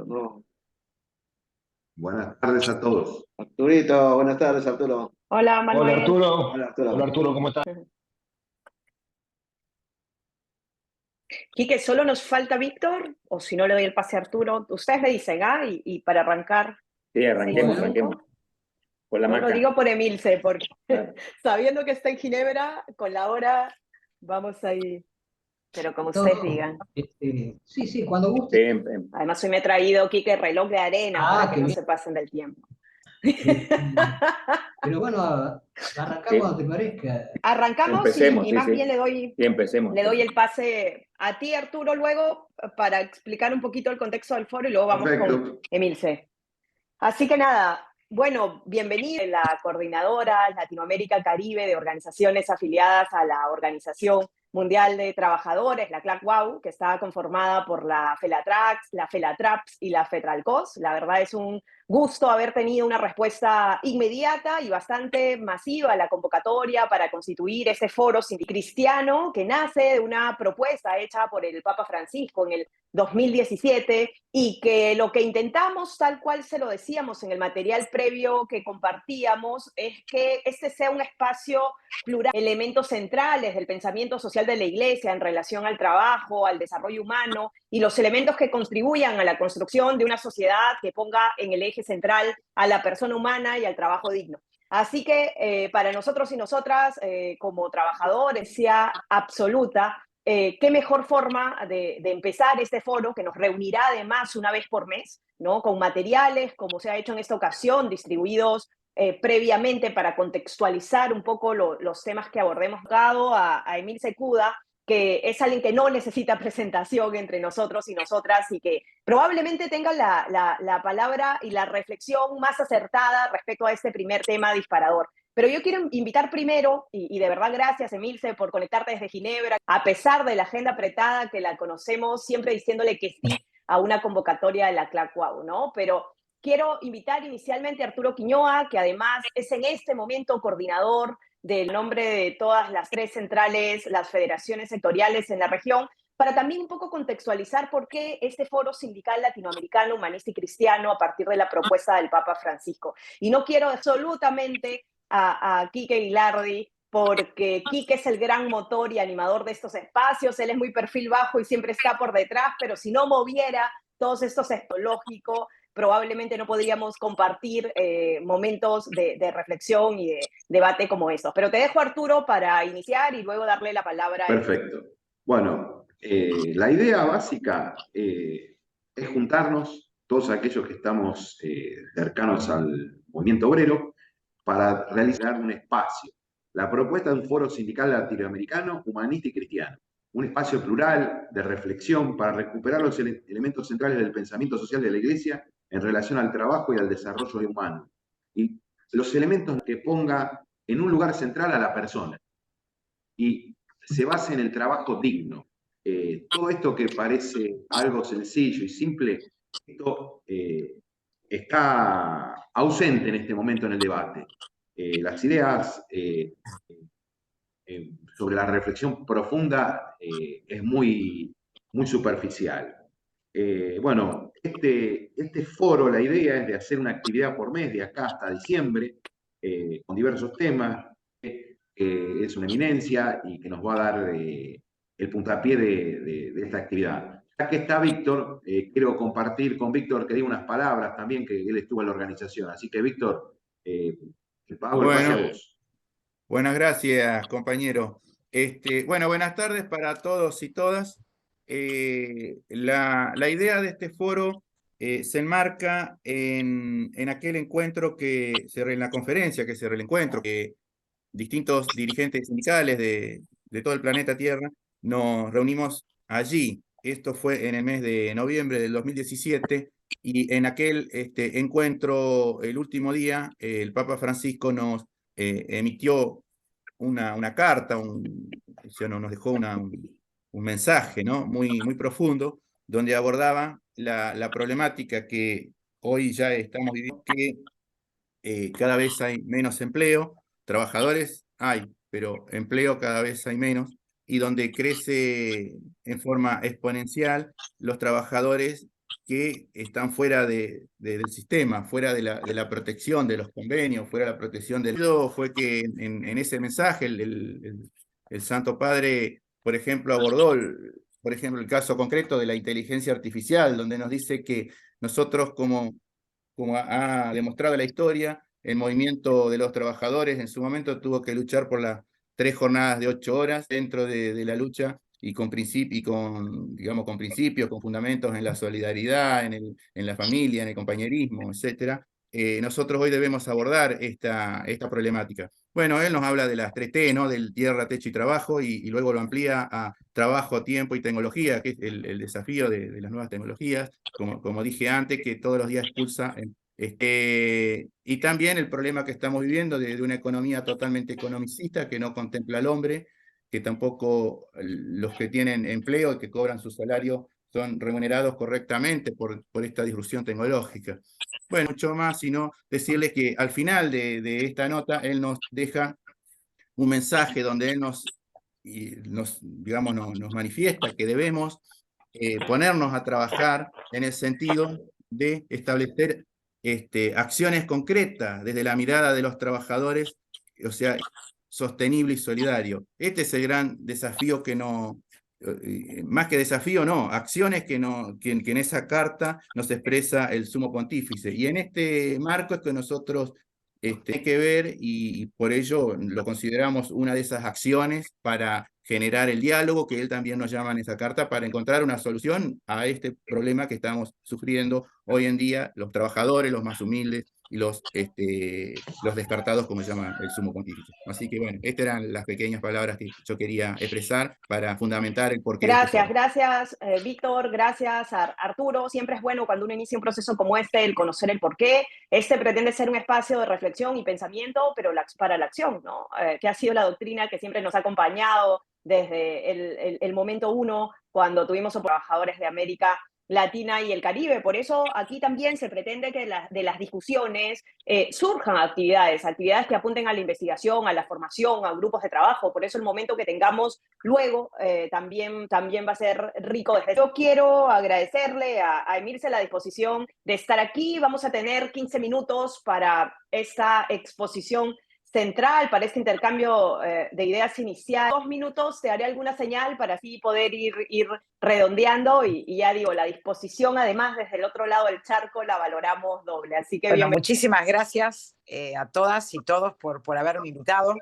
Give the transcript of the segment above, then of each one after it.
No. Buenas tardes a todos. Arturito, buenas tardes, Arturo. Hola Hola Manuel. Arturo. Hola, Arturo. Hola Arturo, ¿cómo estás? Quique, ¿solo nos falta Víctor? O si no, le doy el pase a Arturo. Ustedes me dicen, y para arrancar, Sí, arranquemos, 6 o 5. arranquemos. Con la No lo maca. digo por Emilce, porque Claro. sabiendo que está en Ginebra, con la hora vamos ahí. Pero como ustedes Todo, digan. sí, sí, cuando guste. Sí, Además, hoy me he traído, Quique, reloj de arena para que Qué no bien. se pasen del tiempo. Pero bueno, arrancamos Sí. cuando te parezca. Arrancamos Empecemos, y sí, más sí. bien Sí, empecemos. le doy el pase a ti, Arturo, luego para explicar un poquito el contexto del foro y luego vamos con Perfecto. Emilce. Así que nada, bueno, bienvenida a la coordinadora Latinoamérica Caribe de organizaciones afiliadas a la Organización Mundial de Trabajadores, la CLAC-WOW, que está conformada por la FELATRACS, la FELATRAPS y la FETRALCOS. La verdad es un gusto haber tenido una respuesta inmediata y bastante masiva a la convocatoria para constituir este foro cristiano que nace de una propuesta hecha por el Papa Francisco en el 2017 y que lo que intentamos, tal cual se lo decíamos en el material previo que compartíamos, es que este sea un espacio plural, elementos centrales del pensamiento social de la Iglesia en relación al trabajo, al desarrollo humano y los elementos que contribuyan a la construcción de una sociedad que ponga en el eje central a la persona humana y al trabajo digno. Así que para nosotros y nosotras, como trabajadores, sea absoluta, qué mejor forma de empezar este foro que nos reunirá además una vez por mes, ¿no? Con materiales, como se ha hecho en esta ocasión, distribuidos previamente para contextualizar un poco los temas que abordemos. A Emil Secuda, que es alguien que no necesita presentación entre nosotros y nosotras y que probablemente tenga la palabra y la reflexión más acertada respecto a este primer tema disparador. Pero yo quiero invitar primero, y de verdad gracias, Emilce, por conectarte desde Ginebra, a pesar de la agenda apretada que la conocemos, siempre diciéndole que sí a una convocatoria de la CLAC-WOW, ¿no? Pero quiero invitar inicialmente a Arturo Quiñoa, que además es en este momento coordinador del nombre de todas las 3 centrales, las federaciones sectoriales en la región, para también un poco contextualizar por qué este foro sindical latinoamericano, humanista y cristiano a partir de la propuesta del Papa Francisco. Y no quiero absolutamente a Quique Guilardi, porque Quique es el gran motor y animador de estos espacios, él es muy perfil bajo y siempre está por detrás, pero si no moviera todos estos lógicos, probablemente no podríamos compartir momentos de reflexión y de debate como estos. Pero te dejo, Arturo, para iniciar y luego darle la palabra a Emilce. Perfecto. Bueno, la idea básica es juntarnos, todos aquellos que estamos cercanos al movimiento obrero, para realizar un espacio. La propuesta de un foro sindical latinoamericano, humanista y cristiano. Un espacio plural de reflexión para recuperar los elementos centrales del pensamiento social de la Iglesia en relación al trabajo y al desarrollo humano. Y los elementos que ponga en un lugar central a la persona. Y se basa en el trabajo digno. Todo esto que parece algo sencillo y simple, esto está ausente en este momento en el debate. Las ideas sobre la reflexión profunda es muy, muy superficial. Bueno, este foro, la idea es de hacer una actividad por mes de acá hasta diciembre, con diversos temas. Es una eminencia y que nos va a dar el puntapié de esta actividad. Ya que está Víctor, quiero compartir con Víctor que diga unas palabras también, que él estuvo en la organización. Así que, Víctor, hago el pase a Bueno, vos. buenas gracias, compañero. Bueno, buenas tardes para todos y todas. La idea de este foro se enmarca en aquel encuentro en la conferencia que el encuentro, que distintos dirigentes sindicales de todo el planeta Tierra nos reunimos allí. Esto fue en el mes de noviembre del 2017 y en aquel encuentro, el último día, el Papa Francisco nos emitió una carta, nos dejó un mensaje, ¿no? Muy profundo, donde abordaba la problemática que hoy ya estamos viviendo, que cada vez hay menos empleo, trabajadores hay, pero empleo cada vez hay menos, y donde crece en forma exponencial los trabajadores que están fuera del sistema, fuera de la protección de los convenios, fuera de la protección del... Fue que en ese mensaje el Santo Padre, por ejemplo, abordó, por ejemplo, el caso concreto de la inteligencia artificial, donde nos dice que nosotros, como ha demostrado la historia, el movimiento de los trabajadores en su momento tuvo que luchar por las 3 jornadas de 8 horas dentro de la lucha y con digamos, con principios, con fundamentos en la solidaridad, en la familia, en el compañerismo, etc. Nosotros hoy debemos abordar esta problemática. Bueno, él nos habla de las 3T, ¿no? Del tierra, techo y trabajo, y luego lo amplía a trabajo, tiempo y tecnología, que es el desafío de las nuevas tecnologías, como dije antes, que todos los días pulsa. Y también el problema que estamos viviendo de una economía totalmente economicista que no contempla al hombre, que tampoco los que tienen empleo y que cobran su salario son remunerados correctamente por esta disrupción tecnológica. Bueno, mucho más, sino decirles que al final de esta nota él nos deja un mensaje donde él digamos, nos manifiesta que debemos ponernos a trabajar en el sentido de establecer acciones concretas desde la mirada de los trabajadores, o sea, sostenible y solidario. Este es el gran desafío que no, más que desafío, no, acciones que en esa carta nos expresa el Sumo Pontífice. Y en este marco es que nosotros hay que ver, y por ello lo consideramos una de esas acciones para generar el diálogo que él también nos llama en esa carta, para encontrar una solución a este problema que estamos sufriendo hoy en día los trabajadores, los más humildes y los descartados, como llama el Sumo Pontífice. Así que bueno, estas eran las pequeñas palabras que yo quería expresar para fundamentar el porqué de este foro. Gracias, Víctor, gracias, Arturo. Siempre es bueno cuando uno inicia un proceso como este, el conocer el porqué. Este pretende ser un espacio de reflexión y pensamiento, pero para la acción, ¿no? Que ha sido la doctrina que siempre nos ha acompañado desde el momento uno, cuando tuvimos a trabajadores de América Latina y el Caribe. Por eso aquí también se pretende que de las discusiones surjan actividades que apunten a la investigación, a la formación, a grupos de trabajo. Por eso el momento que tengamos luego también va a ser rico. Yo quiero agradecerle a Emirce la disposición de estar aquí. Vamos a tener 15 minutos para esta exposición central, para este intercambio de ideas inicial. 2 minutos te haré alguna señal para así poder ir redondeando y ya digo, la disposición además desde el otro lado del charco la valoramos doble. Así que bueno, muchísimas gracias a todas y todos por haberme invitado.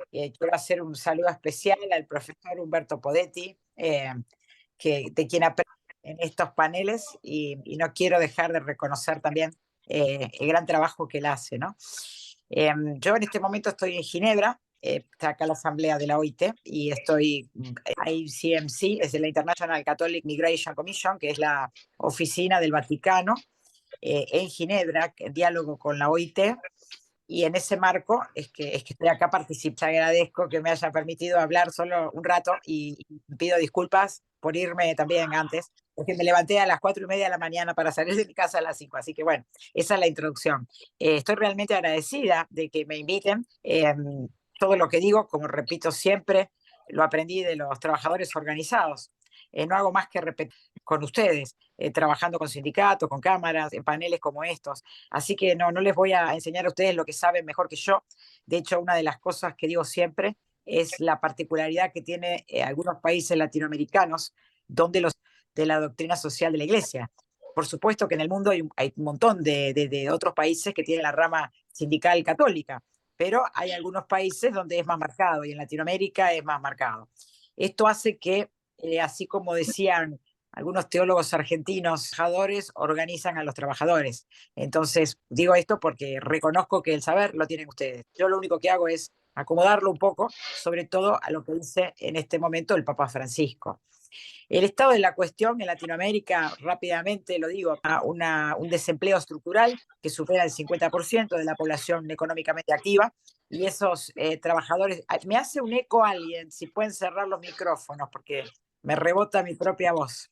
Quiero hacer un saludo especial al profesor Humberto Podetti, de quien aprendí en estos paneles, y no quiero dejar de reconocer también el gran trabajo que él hace, ¿no? Yo en este momento estoy en Ginebra, está acá la asamblea de la OIT, y estoy ICMC, es la International Catholic Migration Commission, que es la oficina del Vaticano en Ginebra, en diálogo con la OIT, y en ese marco es que estoy acá participando. Agradezco que me haya permitido hablar solo un rato y pido disculpas por irme también antes, porque me levanté a las 4:30 de la mañana para salir de mi casa a las 5, así que bueno, esa es la introducción. Estoy realmente agradecida de que me inviten. Todo lo que digo, como repito siempre, lo aprendí de los trabajadores organizados. No hago más que repetir con ustedes, trabajando con sindicatos, con cámaras, en paneles como estos. Así que no les voy a enseñar a ustedes lo que saben mejor que yo. De hecho, una de las cosas que digo siempre es la particularidad que tiene algunos países latinoamericanos donde de la doctrina social de la Iglesia. Por supuesto que en el mundo hay un montón de otros países que tienen la rama sindical católica, pero hay algunos países donde es más marcado, y en Latinoamérica es más marcado. Esto hace que, así como decían algunos teólogos argentinos, trabajadores organizan a los trabajadores. Entonces, digo esto porque reconozco que el saber lo tienen ustedes. Yo lo único que hago es acomodarlo un poco, sobre todo a lo que dice en este momento el Papa Francisco. El estado de la cuestión en Latinoamérica, rápidamente lo digo, un desempleo estructural que supera el 50% de la población económicamente activa, y esos trabajadores... Me hace un eco alguien, si pueden cerrar los micrófonos, porque me rebota mi propia voz.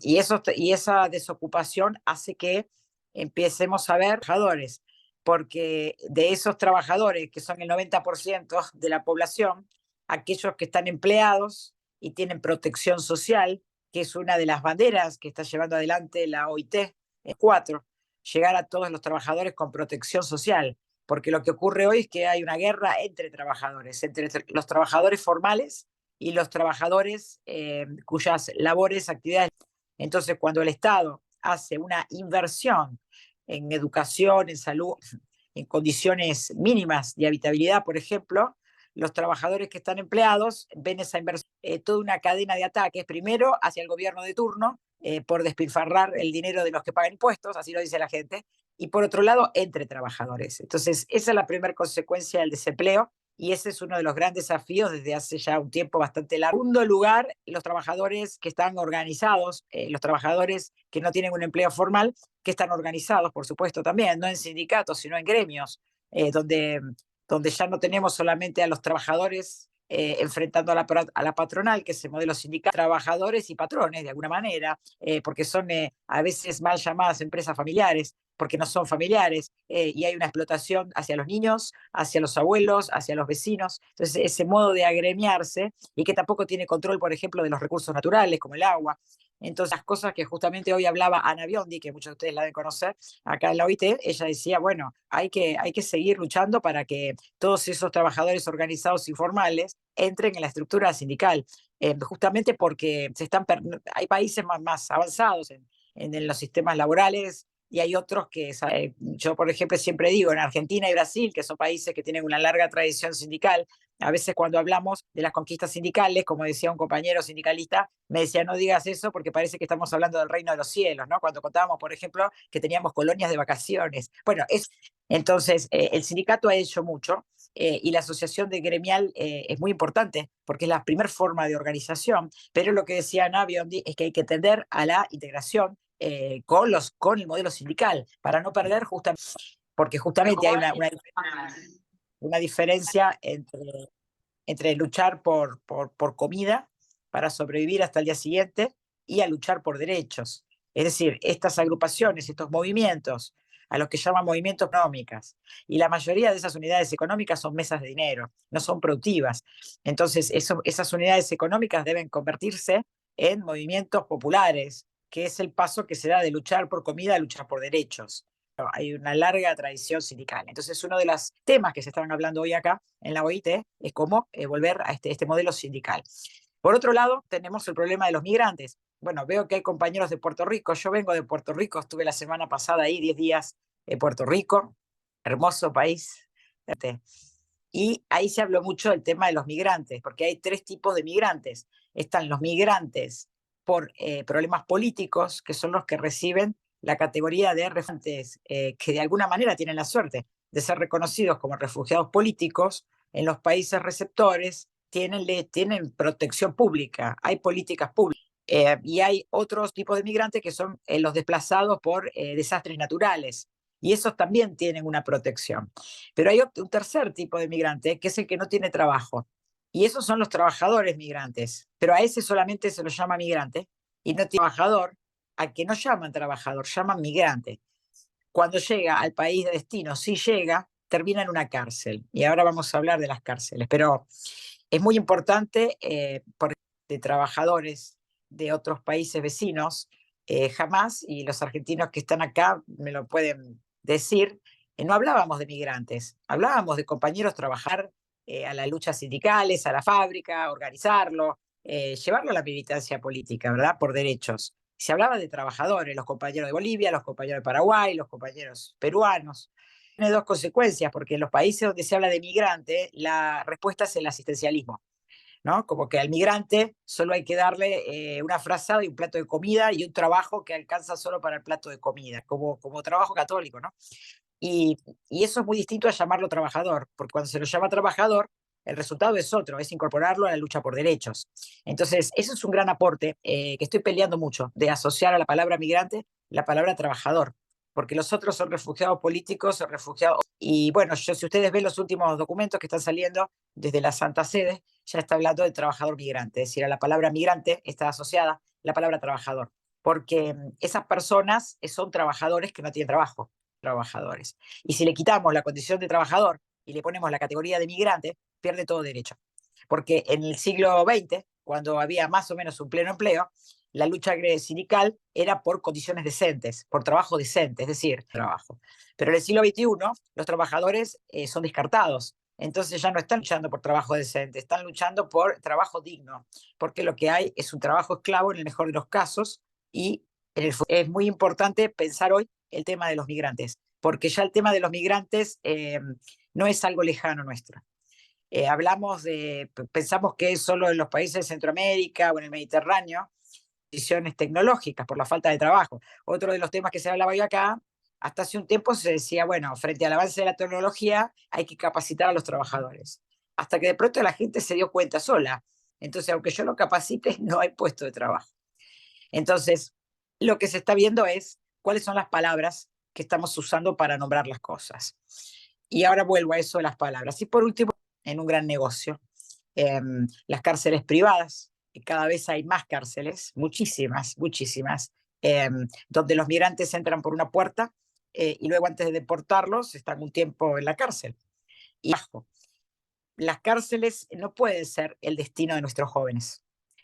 Y esa desocupación hace que empecemos a ver trabajadores, porque de esos trabajadores, que son el 90% de la población, aquellos que están empleados y tienen protección social, que es una de las banderas que está llevando adelante la OIT, 4, llegar a todos los trabajadores con protección social, porque lo que ocurre hoy es que hay una guerra entre trabajadores, entre los trabajadores formales y los trabajadores cuyas labores, actividades. Entonces, cuando el Estado hace una inversión en educación, en salud, en condiciones mínimas de habitabilidad, por ejemplo, los trabajadores que están empleados ven esa inversión, toda una cadena de ataques, primero hacia el gobierno de turno, por despilfarrar el dinero de los que pagan impuestos, así lo dice la gente, y por otro lado, entre trabajadores. Entonces, esa es la primera consecuencia del desempleo, y ese es uno de los grandes desafíos desde hace ya un tiempo bastante largo. En segundo lugar, los trabajadores que están organizados, los trabajadores que no tienen un empleo formal, que están organizados, por supuesto, también, no en sindicatos, sino en gremios, donde ya no tenemos solamente a los trabajadores enfrentando a la patronal, que es el modelo sindical, trabajadores y patrones, de alguna manera, porque son a veces mal llamadas empresas familiares, porque no son familiares, y hay una explotación hacia los niños, hacia los abuelos, hacia los vecinos. Entonces, ese modo de agremiarse, y que tampoco tiene control, por ejemplo, de los recursos naturales, como el agua. Entonces, las cosas que justamente hoy hablaba Ana Biondi, que muchos de ustedes la deben conocer, acá en la OIT, ella decía, bueno, hay que seguir luchando para que todos esos trabajadores organizados informales entren en la estructura sindical, justamente porque hay países más avanzados en los sistemas laborales, y hay otros que, yo por ejemplo siempre digo, en Argentina y Brasil, que son países que tienen una larga tradición sindical, a veces cuando hablamos de las conquistas sindicales, como decía un compañero sindicalista, me decía, no digas eso porque parece que estamos hablando del reino de los cielos, ¿no? Cuando contábamos, por ejemplo, que teníamos colonias de vacaciones. Bueno, entonces el sindicato ha hecho mucho, y la asociación de gremial es muy importante porque es la primera forma de organización, pero lo que decía Ana Biondi es que hay que tender a la integración con el modelo sindical, para no perder justamente, porque justamente hay una diferencia entre luchar por comida para sobrevivir hasta el día siguiente y a luchar por derechos. Es decir, estas agrupaciones, estos movimientos, a los que llaman movimientos económicos, y la mayoría de esas unidades económicas son mesas de dinero, no son productivas. Entonces, esas unidades económicas deben convertirse en movimientos populares, que es el paso que se da de luchar por comida a luchar por derechos. Hay una larga tradición sindical. Entonces, uno de los temas que se estaban hablando hoy acá en la OIT es cómo volver a este modelo sindical. Por otro lado, tenemos el problema de los migrantes. Bueno, veo que hay compañeros de Puerto Rico. Yo vengo de Puerto Rico, estuve la semana pasada ahí 10 días en Puerto Rico, hermoso país. Y ahí se habló mucho del tema de los migrantes, porque hay 3 tipos de migrantes. Están los migrantes por problemas políticos, que son los que reciben la categoría de refugiados, que de alguna manera tienen la suerte de ser reconocidos como refugiados políticos en los países receptores, tienen protección pública, hay políticas públicas. Y hay otros tipos de migrantes que son los desplazados por desastres naturales, y esos también tienen una protección. Pero hay un tercer tipo de migrante, que es el que no tiene trabajo, y esos son los trabajadores migrantes, pero a ese solamente se lo llama migrante, y no tiene trabajador, al que no llaman trabajador, llaman migrante. Cuando llega al país de destino, si llega, termina en una cárcel. Y ahora vamos a hablar de las cárceles, pero es muy importante, porque de trabajadores de otros países vecinos, jamás, y los argentinos que están acá me lo pueden decir, no hablábamos de migrantes, hablábamos de compañeros trabajar a las luchas sindicales, a la fábrica, organizarlo, llevarlo a la militancia política, ¿verdad? Por derechos. Se hablaba de trabajadores, los compañeros de Bolivia, los compañeros de Paraguay, los compañeros peruanos. Tiene 2 consecuencias, porque en los países donde se habla de migrante, la respuesta es el asistencialismo, ¿no? Como que al migrante solo hay que darle una frazada y un plato de comida y un trabajo que alcanza solo para el plato de comida, como trabajo católico, ¿no? Y eso es muy distinto a llamarlo trabajador, porque cuando se lo llama trabajador, el resultado es otro, es incorporarlo a la lucha por derechos. Entonces, eso es un gran aporte que estoy peleando mucho, de asociar a la palabra migrante la palabra trabajador, porque los otros son refugiados políticos o refugiados. Y bueno, si ustedes ven los últimos documentos que están saliendo desde la Santa Sede, ya está hablando de trabajador migrante, es decir, a la palabra migrante está asociada la palabra trabajador, porque esas personas son trabajadores que no tienen trabajo, trabajadores. Y si le quitamos la condición de trabajador y le ponemos la categoría de migrante, pierde todo derecho. Porque en el siglo XX, cuando había más o menos un pleno empleo, la lucha sindical era por condiciones decentes, por trabajo decente, es decir, trabajo. Pero en el siglo XXI los trabajadores son descartados. Entonces ya no están luchando por trabajo decente, están luchando por trabajo digno, porque lo que hay es un trabajo esclavo en el mejor de los casos y es muy importante pensar hoy el tema de los migrantes, porque ya el tema de los migrantes no es algo lejano nuestro. Pensamos que es solo en los países de Centroamérica o en el Mediterráneo, condiciones tecnológicas por la falta de trabajo. Otro de los temas que se hablaba hoy acá, hasta hace un tiempo se decía, bueno, frente al avance de la tecnología hay que capacitar a los trabajadores. Hasta que de pronto la gente se dio cuenta sola. Entonces, aunque yo lo capacite, no hay puesto de trabajo. Entonces, lo que se está viendo es cuáles son las palabras que estamos usando para nombrar las cosas. Y ahora vuelvo a eso de las palabras. Y por último, en un gran negocio, las cárceles privadas, y cada vez hay más cárceles, muchísimas, donde los migrantes entran por una puerta y luego antes de deportarlos están un tiempo en la cárcel. Y bajo. Las cárceles no pueden ser el destino de nuestros jóvenes.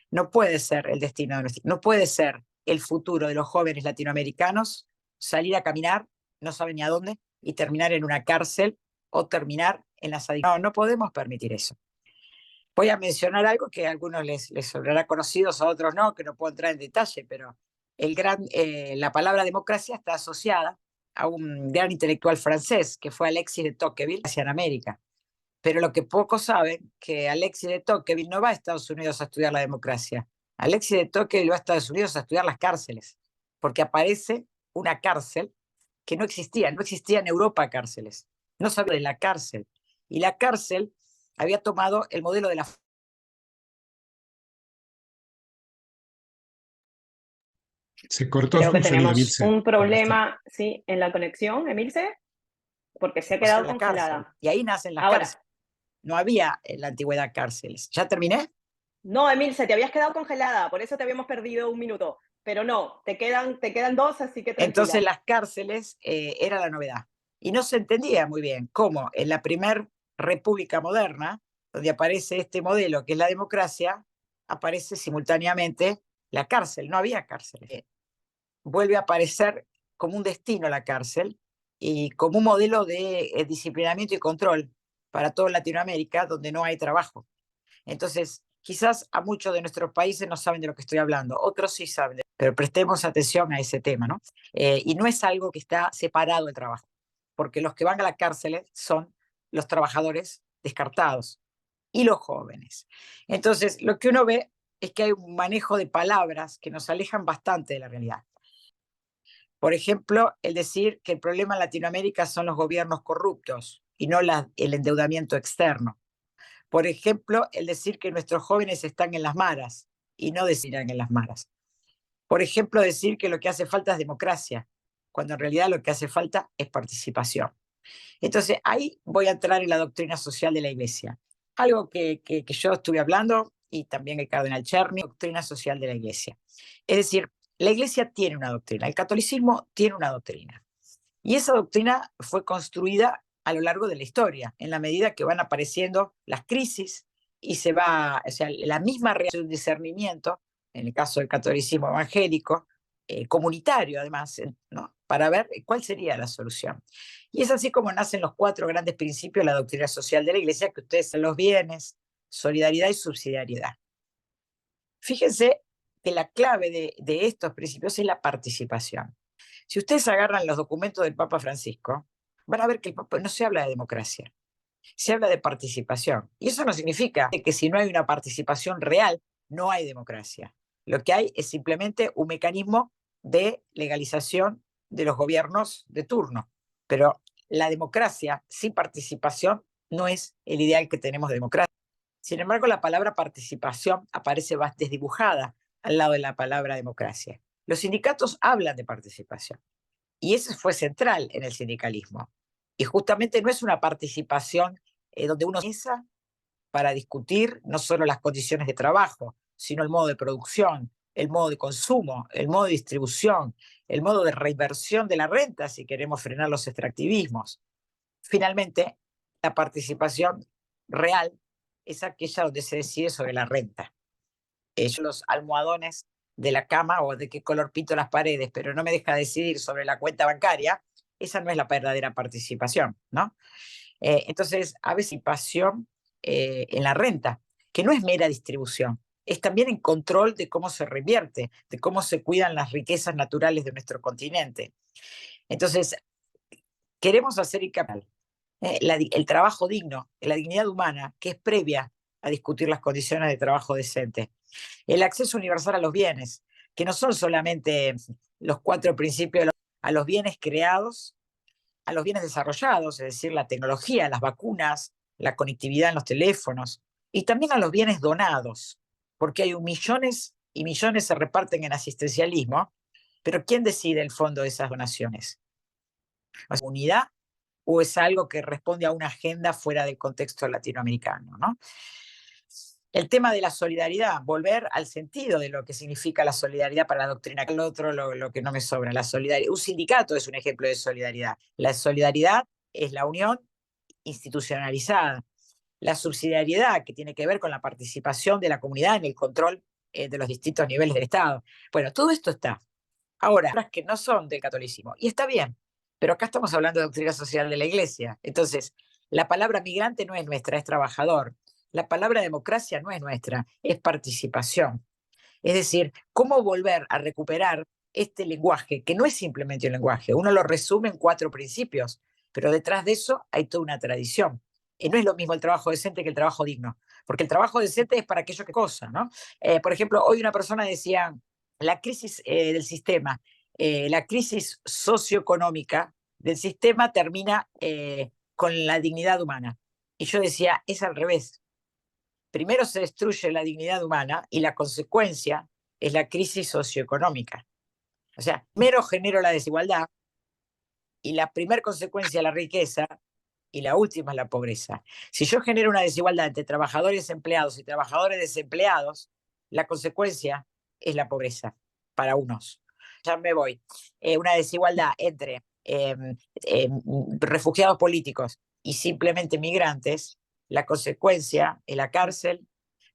No puede ser el destino de no puede ser el futuro de los jóvenes latinoamericanos salir a caminar, no saben ni a dónde, y terminar en una cárcel o terminar en las adicciones. No podemos permitir eso. Voy a mencionar algo que a algunos les sonará conocido, a otros no, que no puedo entrar en detalle, pero la palabra democracia está asociada a un gran intelectual francés que fue Alexis de Tocqueville hacia América. Pero lo que pocos saben, que Alexis de Tocqueville no va a Estados Unidos a estudiar la democracia. Alexis de Tocqueville va a Estados Unidos a estudiar las cárceles, porque aparece una cárcel que no existía en Europa cárceles, no sabía de la cárcel. Y la cárcel había tomado el modelo de la... Se cortó Creo su que sonido, tenemos Emilce. un Ahora está. problema, sí, en la conexión, Emilce, porque se ha quedado la cárcel. congelada. Y ahí nacen las Ahora, cárceles. No había en la antigüedad cárceles. ¿Ya terminé? no, Emilce, te habías quedado congelada, por eso te habíamos perdido un minuto. Pero no, te quedan dos, así que tranquila. Entonces las cárceles era la novedad. Y no se entendía muy bien cómo en la primer república moderna, donde aparece este modelo que es la democracia, aparece simultáneamente la cárcel. No había cárcel. Vuelve a aparecer como un destino la cárcel y como un modelo de disciplinamiento y control para toda Latinoamérica donde no hay trabajo. Entonces, quizás a muchos de nuestros países no saben de lo que estoy hablando, otros sí saben, pero prestemos atención a ese tema, ¿no? Y no es algo que está separado del trabajo, porque los que van a la cárcel son los trabajadores descartados y los jóvenes. Entonces, lo que uno ve es que hay un manejo de palabras que nos alejan bastante de la realidad. Por ejemplo, el decir que el problema en Latinoamérica son los gobiernos corruptos y no el endeudamiento externo. Por ejemplo, el decir que nuestros jóvenes están en las maras y no decirán en las maras. Por ejemplo, decir que lo que hace falta es democracia, cuando en realidad lo que hace falta es participación. Entonces, ahí voy a entrar en la doctrina social de la Iglesia. Algo que yo estuve hablando, y también el cardenal Czerny, doctrina social de la Iglesia. Es decir, la Iglesia tiene una doctrina, el catolicismo tiene una doctrina. Y esa doctrina fue construida a lo largo de la historia, en la medida que van apareciendo las crisis y se va, o sea, la misma reacción de discernimiento, en el caso del catolicismo evangélico, comunitario además, ¿no? Para ver cuál sería la solución. Y es así como nacen los 4 grandes principios de la doctrina social de la Iglesia, que ustedes saben, los bienes, solidaridad y subsidiariedad. Fíjense que la clave de estos principios es la participación. Si ustedes agarran los documentos del Papa Francisco, van a ver que el Papa no se habla de democracia, se habla de participación. Y eso no significa que si no hay una participación real, no hay democracia. Lo que hay es simplemente un mecanismo de legalización de los gobiernos de turno. Pero la democracia sin participación no es el ideal que tenemos de democracia. Sin embargo, la palabra participación aparece desdibujada al lado de la palabra democracia. Los sindicatos hablan de participación y eso fue central en el sindicalismo. Y justamente no es una participación donde uno piensa para discutir no solo las condiciones de trabajo, sino el modo de producción, el modo de consumo, el modo de distribución, el modo de reinversión de la renta si queremos frenar los extractivismos. Finalmente, la participación real es aquella donde se decide sobre la renta. Los almohadones de la cama o de qué color pinto las paredes, pero no me deja decidir sobre la cuenta bancaria, esa no es la verdadera participación, ¿no? Entonces, a veces participación en la renta, que no es mera distribución, es también en control de cómo se reinvierte, de cómo se cuidan las riquezas naturales de nuestro continente. Entonces, queremos hacer el trabajo digno, la dignidad humana, que es previa a discutir las condiciones de trabajo decente. El acceso universal a los bienes, que no son solamente los 4 principios, a los bienes creados, a los bienes desarrollados, es decir, la tecnología, las vacunas, la conectividad en los teléfonos, y también a los bienes donados, porque hay millones y millones se reparten en asistencialismo, pero ¿quién decide el fondo de esas donaciones? ¿La comunidad o es algo que responde a una agenda fuera del contexto latinoamericano, ¿no? El tema de la solidaridad, volver al sentido de lo que significa la solidaridad para la doctrina, que es lo otro lo que no me sobra, la solidaridad. Un sindicato es un ejemplo de solidaridad. La solidaridad es la unión institucionalizada. La subsidiariedad, que tiene que ver con la participación de la comunidad en el control de los distintos niveles del Estado. Bueno, todo esto está. Ahora, las que no son del catolicismo, y está bien, pero acá estamos hablando de doctrina social de la Iglesia. Entonces, la palabra migrante no es nuestra, es trabajador. La palabra democracia no es nuestra, es participación. Es decir, cómo volver a recuperar este lenguaje, que no es simplemente un lenguaje, uno lo resume en 4 principios, pero detrás de eso hay toda una tradición. Y no es lo mismo el trabajo decente que el trabajo digno, porque el trabajo decente es para aquello que cosa, ¿no? Por ejemplo, hoy una persona decía, la crisis del sistema, la crisis socioeconómica del sistema termina con la dignidad humana. Y yo decía, es al revés. Primero se destruye la dignidad humana y la consecuencia es la crisis socioeconómica. O sea, primero genero la desigualdad y la primera consecuencia es la riqueza y la última es la pobreza. Si yo genero una desigualdad entre trabajadores empleados y trabajadores desempleados, la consecuencia es la pobreza para unos. Ya me voy. Una desigualdad entre refugiados políticos y simplemente migrantes, la consecuencia es la cárcel,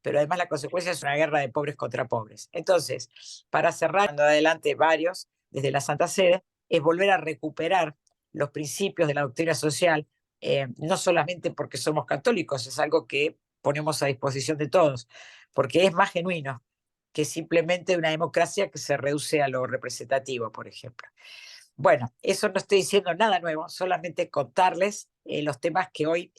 pero además la consecuencia es una guerra de pobres contra pobres. Entonces, para cerrar, dando adelante varios, desde la Santa Sede, es volver a recuperar los principios de la doctrina social, no solamente porque somos católicos, es algo que ponemos a disposición de todos, porque es más genuino que simplemente una democracia que se reduce a lo representativo, por ejemplo. Bueno, eso no estoy diciendo nada nuevo, solamente contarles los temas que hoy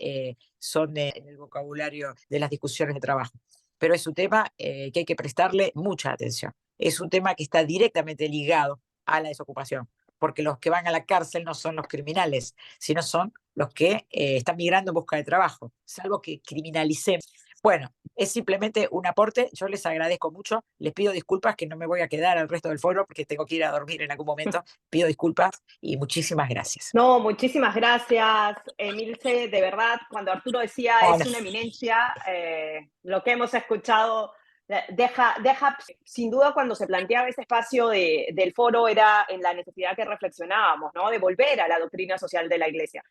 son en el vocabulario de las discusiones de trabajo. Pero es un tema que hay que prestarle mucha atención. Es un tema que está directamente ligado a la desocupación, porque los que van a la cárcel no son los criminales, sino son los que están migrando en busca de trabajo, salvo que criminalicemos. Bueno, es simplemente un aporte, yo les agradezco mucho, les pido disculpas que no me voy a quedar al resto del foro porque tengo que ir a dormir en algún momento, pido disculpas y muchísimas gracias. No, muchísimas gracias, Emilce, de verdad, cuando Arturo decía es una eminencia, lo que hemos escuchado deja, sin duda cuando se planteaba ese espacio del foro era en la necesidad que reflexionábamos, ¿no? De volver a la doctrina social de la Iglesia.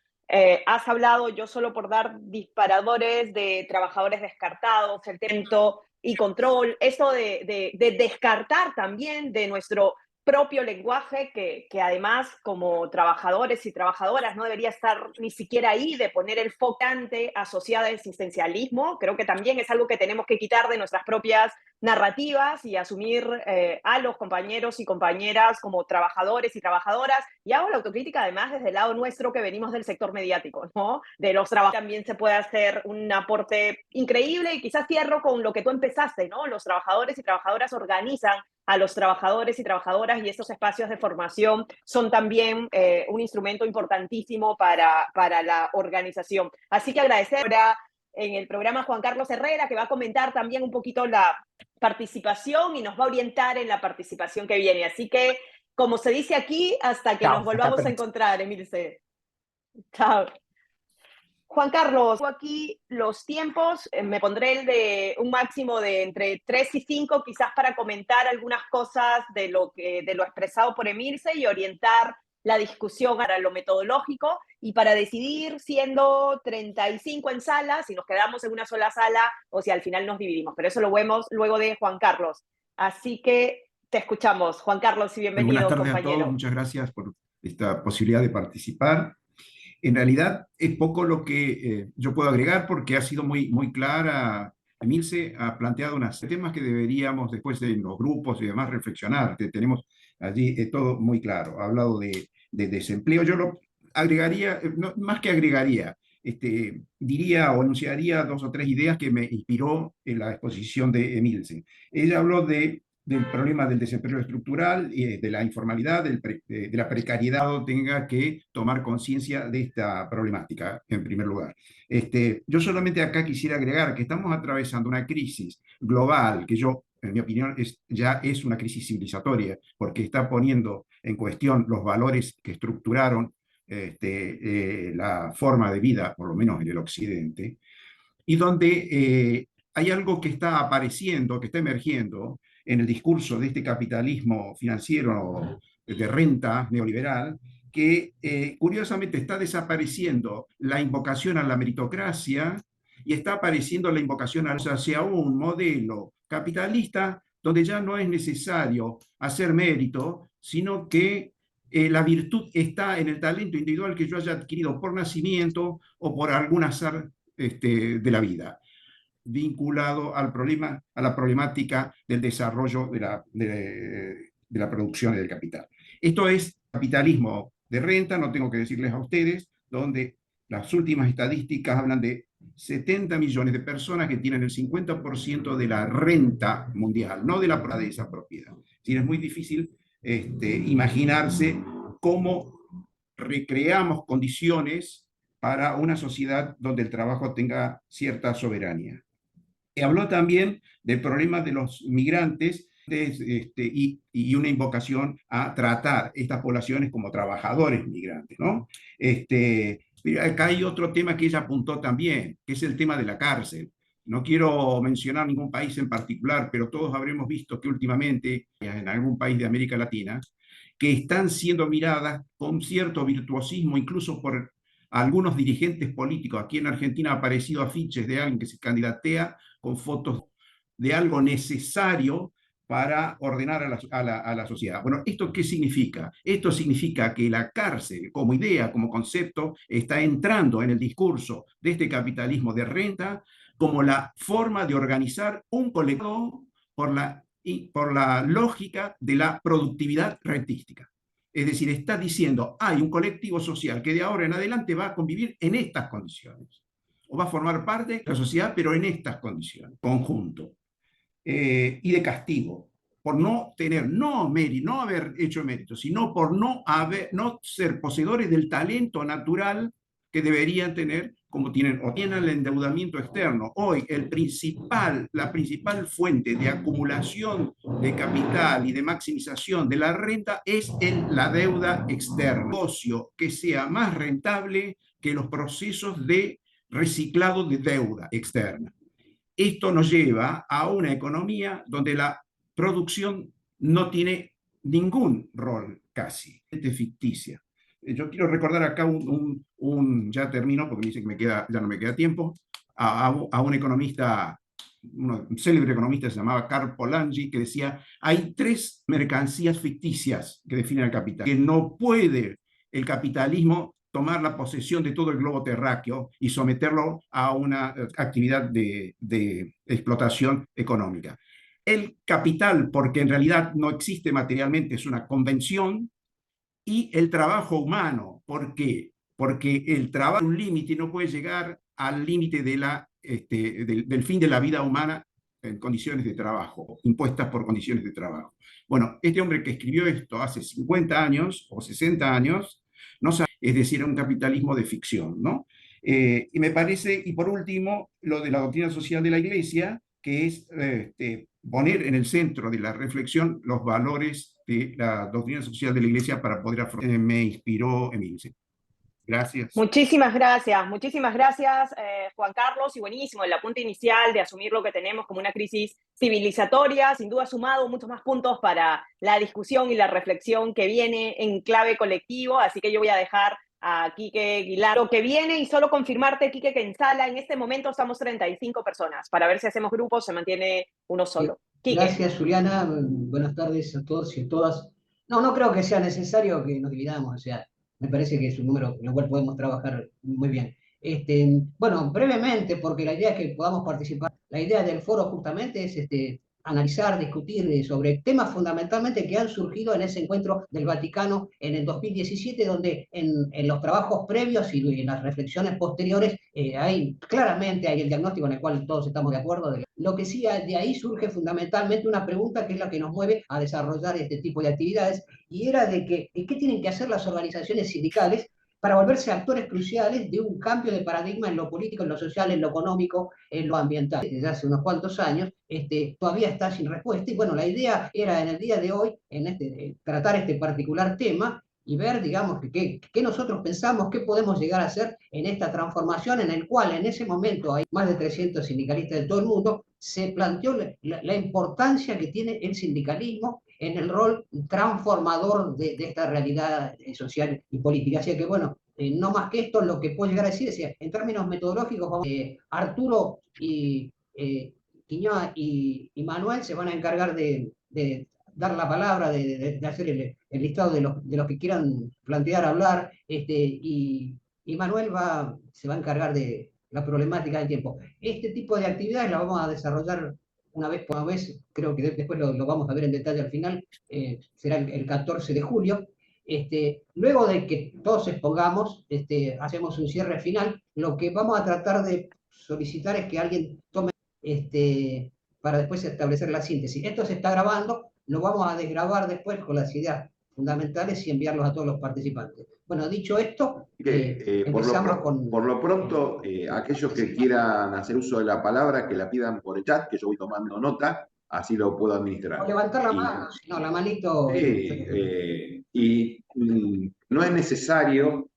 Has hablado, yo solo por dar disparadores de trabajadores descartados, el talento y control, eso de descartar también de nuestro propio lenguaje que además como trabajadores y trabajadoras no debería estar ni siquiera ahí, de poner el focante asociado al existencialismo. Creo que también es algo que tenemos que quitar de nuestras propias narrativas y asumir a los compañeros y compañeras como trabajadores y trabajadoras. Y hago la autocrítica además desde el lado nuestro que venimos del sector mediático, ¿no? De los trabajadores también se puede hacer un aporte increíble y quizás cierro con lo que tú empezaste, ¿no? Los trabajadores y trabajadoras organizan a los trabajadores y trabajadoras y estos espacios de formación son también un instrumento importantísimo para la organización. Así que agradecer ahora en el programa Juan Carlos Herrera, que va a comentar también un poquito la participación y nos va a orientar en la participación que viene. Así que, como se dice aquí, hasta que nos volvamos a encontrar, Emilce. Chao. Juan Carlos, aquí los tiempos, me pondré el de un máximo de entre 3 y 5, quizás para comentar algunas cosas de lo expresado por Emilce y orientar la discusión a lo metodológico y para decidir, siendo 35 en sala, si nos quedamos en una sola sala o si al final nos dividimos. Pero eso lo vemos luego de Juan Carlos. Así que Te escuchamos, Juan Carlos, y Buenas bienvenido, tardes a compañero. todos, muchas gracias por esta posibilidad de participar. En realidad es poco lo que yo puedo agregar porque ha sido muy clara. Emilce ha planteado unos temas que deberíamos después en los grupos y demás reflexionar. Tenemos allí todo muy claro. Ha hablado de desempleo. Yo lo agregaría, más que agregaría, diría o enunciaría 2 o 3 ideas que me inspiró en la exposición de Emilce. Ella habló del problema del desempleo estructural, de la informalidad, de la precariedad, tenga que tomar conciencia de esta problemática, en primer lugar. Yo solamente acá quisiera agregar que estamos atravesando una crisis global, que yo, en mi opinión, ya es una crisis civilizatoria, porque está poniendo en cuestión los valores que estructuraron la forma de vida, por lo menos en el occidente, y donde hay algo que está apareciendo, que está emergiendo en el discurso de este capitalismo financiero de renta neoliberal, que curiosamente está desapareciendo la invocación a la meritocracia y está apareciendo la invocación hacia un modelo capitalista donde ya no es necesario hacer mérito, sino que la virtud está en el talento individual que yo haya adquirido por nacimiento o por algún azar de la vida, vinculado al problema, a la problemática del desarrollo de la producción y del capital. Esto es capitalismo de renta, no tengo que decirles a ustedes, donde las últimas estadísticas hablan de 70 millones de personas que tienen el 50% de la renta mundial, no de esa propiedad. Es muy difícil imaginarse cómo recreamos condiciones para una sociedad donde el trabajo tenga cierta soberanía. Habló también del problema de los migrantes y una invocación a tratar estas poblaciones como trabajadores migrantes, ¿no? Acá hay otro tema que ella apuntó también, que es el tema de la cárcel. No quiero mencionar ningún país en particular, pero todos habremos visto que últimamente, en algún país de América Latina, que están siendo miradas con cierto virtuosismo, incluso por algunos dirigentes políticos. Aquí en Argentina ha aparecido afiches de alguien que se candidatea con fotos de algo necesario para ordenar a la sociedad. Bueno, ¿esto qué significa? Esto significa que la cárcel como idea, como concepto, está entrando en el discurso de este capitalismo de renta como la forma de organizar un colectivo por la lógica de la productividad rentística. Es decir, está diciendo, hay un colectivo social que de ahora en adelante va a convivir en estas condiciones, o va a formar parte de la sociedad, pero en estas condiciones, conjunto, y de castigo, por no tener, no haber hecho mérito, sino por no ser poseedores del talento natural que deberían tener, como tienen el endeudamiento externo. Hoy la principal fuente de acumulación de capital y de maximización de la renta es la deuda externa. Un negocio que sea más rentable que los procesos de reciclado de deuda externa. Esto nos lleva a una economía donde la producción no tiene ningún rol casi, es ficticia. Yo quiero recordar acá ya termino porque me dice que ya no me queda tiempo, a un economista, un célebre economista se llamaba Karl Polanyi, que decía, hay 3 mercancías ficticias que definen el capital, que no puede el capitalismo tomar la posesión de todo el globo terráqueo y someterlo a una actividad de explotación económica. El capital, porque en realidad no existe materialmente, es una convención, y el trabajo humano, ¿por qué? Porque el trabajo es un límite y no puede llegar al límite del fin de la vida humana en condiciones de trabajo, impuestas por condiciones de trabajo. Bueno, este hombre que escribió esto hace 50 años o 60 años, no sabe, es decir, un capitalismo de ficción, ¿no? Y me parece, y por último, lo de la doctrina social de la Iglesia, que es poner en el centro de la reflexión los valores de la doctrina social de la Iglesia para poder afrontar. Me inspiró Emilce. Gracias. Muchísimas gracias, Juan Carlos, y buenísimo el apunte inicial de asumir lo que tenemos como una crisis civilizatoria, sin duda ha sumado muchos más puntos para la discusión y la reflexión que viene en clave colectivo, así que yo voy a dejar a Quique Aguilar lo que viene y solo confirmarte, Quique, que en sala en este momento estamos 35 personas, para ver si hacemos grupos se mantiene uno solo. Quique. Gracias, Juliana. Buenas tardes a todos y a todas. No, no creo que sea necesario que nos dividamos, o sea, me parece que es un número con el cual podemos trabajar muy bien. Bueno, brevemente, porque la idea es que podamos participar. La idea del foro justamente es analizar, discutir sobre temas fundamentalmente que han surgido en ese encuentro del Vaticano en el 2017, donde en los trabajos previos y en las reflexiones posteriores claramente hay el diagnóstico en el cual todos estamos de acuerdo. Lo que sí, de ahí surge fundamentalmente una pregunta que es la que nos mueve a desarrollar este tipo de actividades, y era de qué tienen que hacer las organizaciones sindicales para volverse actores cruciales de un cambio de paradigma en lo político, en lo social, en lo económico, en lo ambiental. Desde hace unos cuantos años todavía está sin respuesta, y bueno, la idea era en el día de hoy tratar este particular tema y ver, digamos, qué nosotros pensamos, qué podemos llegar a hacer en esta transformación en el cual en ese momento hay más de 300 sindicalistas de todo el mundo. Se planteó la importancia que tiene el sindicalismo en el rol transformador de esta realidad social y política. Así que bueno, no más que esto, lo que puedo llegar a decir es que en términos metodológicos, Arturo y Quiñoa y Manuel se van a encargar de dar la palabra, de hacer el listado de los que quieran plantear, hablar, y Manuel se va a encargar de la problemática del tiempo. Este tipo de actividades la vamos a desarrollar una vez por vez, creo que después lo vamos a ver en detalle al final, será el 14 de julio. Luego de que todos expongamos, hacemos un cierre final. Lo que vamos a tratar de solicitar es que alguien tome para después establecer la síntesis. Esto se está grabando, lo vamos a desgrabar después con las ideas fundamentales y enviarlos a todos los participantes. Bueno, dicho esto, empezamos con... Por lo pronto, aquellos que quieran hacer uso de la palabra, que la pidan por el chat, que yo voy tomando nota, así lo puedo administrar. O levantar la mano, no, la manito... No es necesario,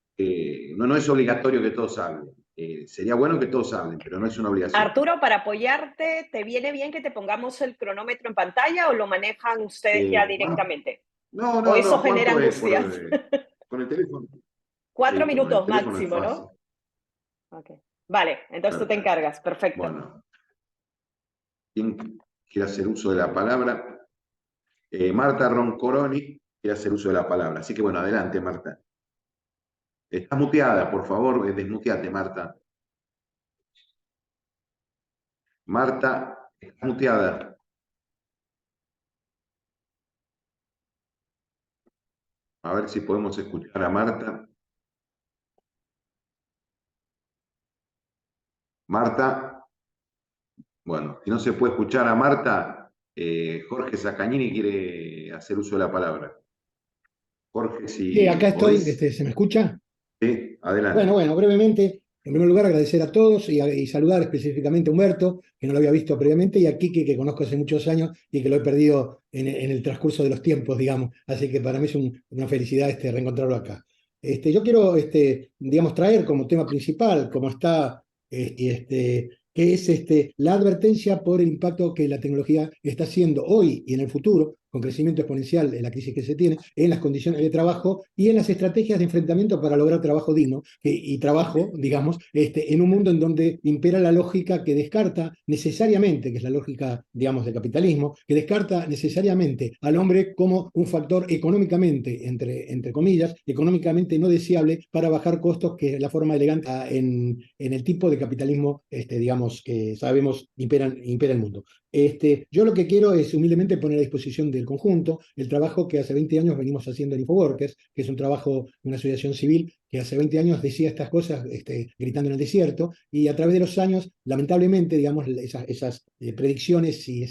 no es obligatorio que todos hablen. Sería bueno que todos hablen, pero no es una obligación. Arturo, para apoyarte, ¿te viene bien que te pongamos el cronómetro en pantalla o lo manejan ustedes ya directamente? No, ¿O eso genera angustias? Con el teléfono. 4 minutos máximo, ¿no? Okay. Vale, entonces tú te encargas, perfecto. Bueno, ¿quién quiere hacer uso de la palabra? Marta Roncoroni quiere hacer uso de la palabra. Así que bueno, adelante, Marta. Estás muteada, por favor, desmuteate, Marta. Marta, está muteada. A ver si podemos escuchar a Marta. Marta. Bueno, si no se puede escuchar a Marta, Jorge Saccagnini quiere hacer uso de la palabra. Jorge, si Sí, acá estoy, podés. ¿se me escucha? Sí, adelante. Bueno, brevemente, en primer lugar agradecer a todos y saludar específicamente a Humberto, que no lo había visto previamente, y a Quique, que conozco hace muchos años y que lo he perdido en el transcurso de los tiempos, digamos. Así que para mí es una felicidad reencontrarlo acá. Yo quiero, digamos, traer como tema principal, como está, que es la advertencia por el impacto que la tecnología está haciendo hoy y en el futuro, con crecimiento exponencial en la crisis que se tiene, en las condiciones de trabajo y en las estrategias de enfrentamiento para lograr trabajo digno y trabajo, digamos, en un mundo en donde impera la lógica que descarta necesariamente, que es la lógica, digamos, del capitalismo, que descarta necesariamente al hombre como un factor económicamente, entre comillas, económicamente no deseable para bajar costos, que es la forma elegante en el tipo de capitalismo, digamos, que sabemos impera el mundo. Yo lo que quiero es humildemente poner a disposición del conjunto el trabajo que hace 20 años venimos haciendo en InfoWorkers, que es un trabajo de una asociación civil que hace 20 años decía estas cosas gritando en el desierto, y a través de los años, lamentablemente, digamos, esas predicciones y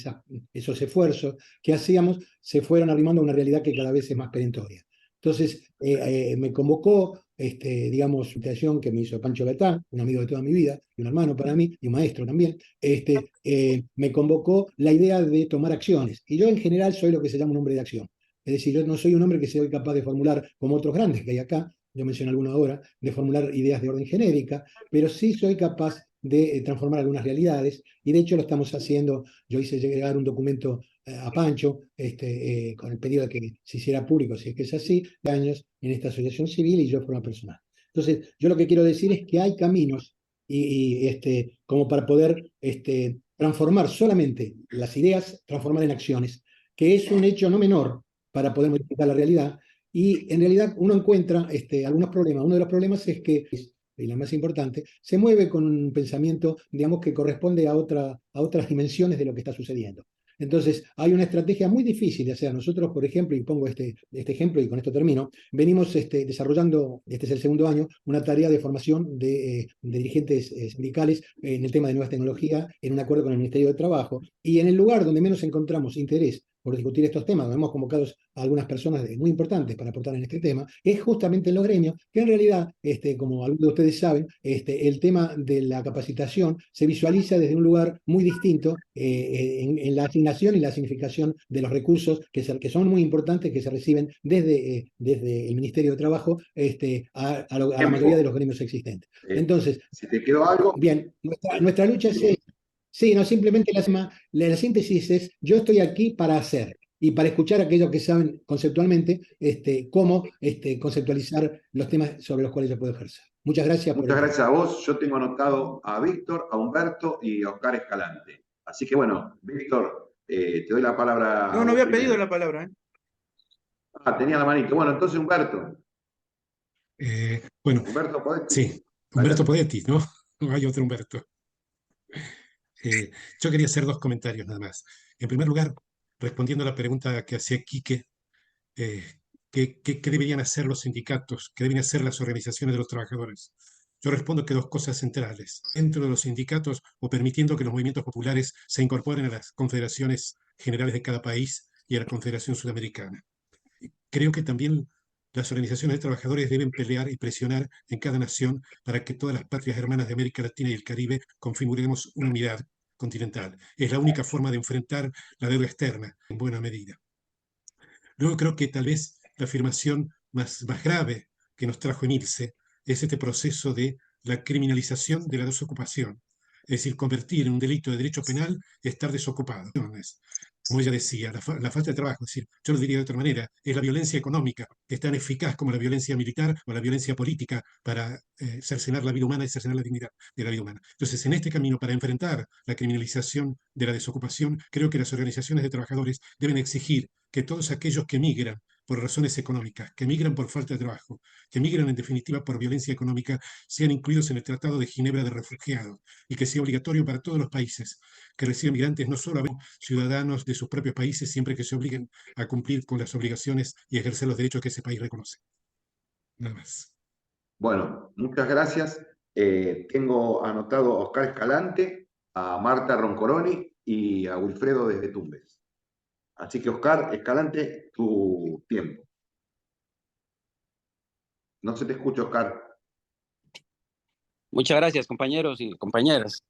esos esfuerzos que hacíamos se fueron arrimando a una realidad que cada vez es más perentoria. Entonces, me convocó, digamos, invitación que me hizo Pancho Betán, un amigo de toda mi vida, y un hermano para mí, y un maestro también, me convocó la idea de tomar acciones. Y yo en general soy lo que se llama un hombre de acción. Es decir, yo no soy un hombre que sea capaz de formular, como otros grandes que hay acá, yo mencioné alguno ahora, de formular ideas de orden genérica, pero sí soy capaz de transformar algunas realidades, y de hecho lo estamos haciendo. Yo hice llegar un documento a Pancho, con el pedido de que se hiciera público, si es que es así, de años en esta asociación civil y yo de forma personal. Entonces, yo lo que quiero decir es que hay caminos como para poder transformar solamente las ideas, transformar en acciones, que es un hecho no menor para poder modificar la realidad. Y en realidad uno encuentra algunos problemas. Uno de los problemas es que, y la más importante, se mueve con un pensamiento, digamos, que corresponde a otras dimensiones de lo que está sucediendo. Entonces, hay una estrategia muy difícil de hacer. Nosotros, por ejemplo, y pongo este ejemplo y con esto termino, venimos desarrollando, este es el segundo año, una tarea de formación de dirigentes sindicales en el tema de nuevas tecnologías, en un acuerdo con el Ministerio de Trabajo. Y en el lugar donde menos encontramos interés por discutir estos temas, donde hemos convocado a algunas personas muy importantes para aportar en este tema, es justamente en los gremios, que en realidad, como algunos de ustedes saben, el tema de la capacitación se visualiza desde un lugar muy distinto en la asignación y la significación de los recursos que son muy importantes, que se reciben desde el Ministerio de Trabajo a la mayoría de los gremios existentes. Entonces, si te quedó algo. Bien, nuestra lucha es... Sí, no, simplemente la síntesis es, yo estoy aquí para hacer y para escuchar a aquellos que saben conceptualmente cómo conceptualizar los temas sobre los cuales yo puedo ejercer. Muchas gracias. Muchas gracias a vos. Yo tengo anotado a Víctor, a Humberto y a Oscar Escalante. Así que bueno, Víctor, te doy la palabra. No había pedido la palabra, ¿eh? Ah, tenía la manito. Bueno, entonces Humberto. Bueno, Humberto Podetti. sí, Humberto Podetti, ¿no? No hay otro Humberto. Yo quería hacer dos comentarios nada más. En primer lugar, respondiendo a la pregunta que hacía Quique, ¿qué deberían hacer los sindicatos? ¿Qué deben hacer las organizaciones de los trabajadores? Yo respondo que dos cosas centrales. Dentro de los sindicatos o permitiendo que los movimientos populares se incorporen a las confederaciones generales de cada país y a la Confederación Sudamericana. Creo que también las organizaciones de trabajadores deben pelear y presionar en cada nación para que todas las patrias hermanas de América Latina y el Caribe configuremos una unidad continental. Es la única forma de enfrentar la deuda externa, en buena medida. Luego creo que tal vez la afirmación más grave que nos trajo Emilce es este proceso de la criminalización de la desocupación. Es decir, convertir en un delito de derecho penal estar desocupado. Como ella decía, la falta de trabajo. Es decir, yo lo diría de otra manera, es la violencia económica, que es tan eficaz como la violencia militar o la violencia política para cercenar la vida humana y cercenar la dignidad de la vida humana. Entonces, en este camino, para enfrentar la criminalización de la desocupación, creo que las organizaciones de trabajadores deben exigir que todos aquellos que migran por razones económicas, que migran por falta de trabajo, que migran en definitiva por violencia económica, sean incluidos en el Tratado de Ginebra de Refugiados y que sea obligatorio para todos los países que reciben migrantes, no solo a ciudadanos de sus propios países, siempre que se obliguen a cumplir con las obligaciones y ejercer los derechos que ese país reconoce. Nada más. Bueno, muchas gracias. Tengo anotado a Oscar Escalante, a Marta Roncoroni y a Wilfredo desde Tumbes. Así que, Oscar Escalante, tu tiempo. No se te escucha, Oscar. Muchas gracias, compañeros y compañeras.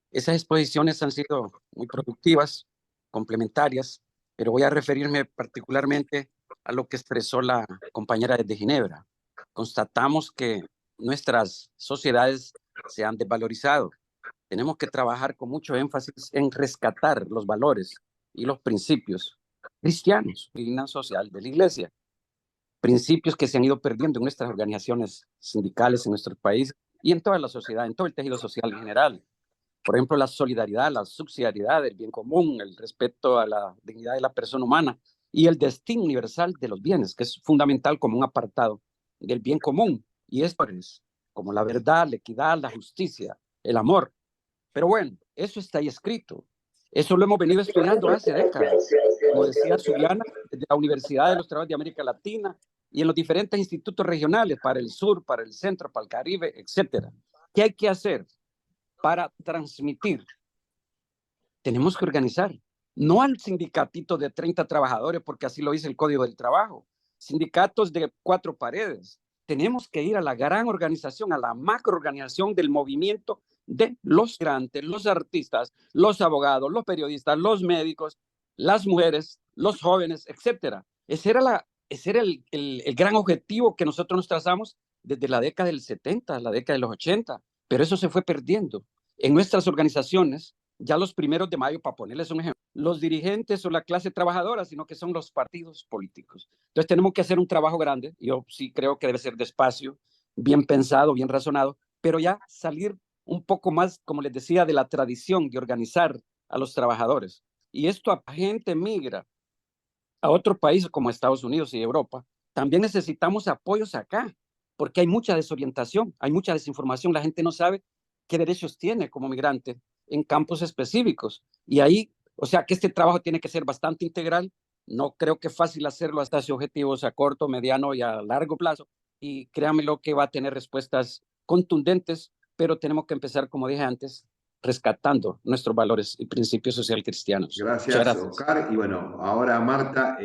Esas exposiciones han sido muy productivas, complementarias, pero voy a referirme particularmente a lo que expresó la compañera desde Ginebra. Constatamos que nuestras sociedades se han desvalorizado. Tenemos que trabajar con mucho énfasis en rescatar los valores y los principios cristianos, digna social de la Iglesia. Principios que se han ido perdiendo en nuestras organizaciones sindicales en nuestro país y en toda la sociedad, en todo el tejido social en general. Por ejemplo, la solidaridad, la subsidiariedad, el bien común, el respeto a la dignidad de la persona humana y el destino universal de los bienes, que es fundamental como un apartado del bien común. Y esto es como la verdad, la equidad, la justicia, el amor. Pero bueno, eso está ahí escrito. Eso lo hemos venido estudiando hace décadas. Como decía Zuliana, desde la Universidad de los Trabajadores de América Latina y en los diferentes institutos regionales para el sur, para el centro, para el Caribe, etc. ¿Qué hay que hacer para transmitir? Tenemos que organizar, no al sindicatito de 30 trabajadores, porque así lo dice el Código del Trabajo, sindicatos de 4 paredes. Tenemos que ir a la gran organización, a la macroorganización del movimiento de los migrantes, los artistas, los abogados, los periodistas, los médicos, las mujeres, los jóvenes, etc. Ese era el gran objetivo que nosotros nos trazamos desde la década del 70, la década de los 80, pero eso se fue perdiendo. En nuestras organizaciones, ya los 1 de mayo, para ponerles un ejemplo, los dirigentes o la clase trabajadora, sino que son los partidos políticos. Entonces tenemos que hacer un trabajo grande. Yo sí creo que debe ser despacio, bien pensado, bien razonado, pero ya salir un poco más, como les decía, de la tradición de organizar a los trabajadores. Y esto a gente migra a otros países como Estados Unidos y Europa. También necesitamos apoyos acá, porque hay mucha desorientación, hay mucha desinformación. La gente no sabe qué derechos tiene como migrante en campos específicos. Y ahí, o sea, que este trabajo tiene que ser bastante integral. No creo que es fácil hacerlo hasta ese objetivos a corto, mediano y a largo plazo. Y créanmelo que va a tener respuestas contundentes, pero tenemos que empezar, como dije antes, rescatando nuestros valores y principios social cristianos. Muchas Gracias, gracias. Oscar. Y bueno, ahora Marta,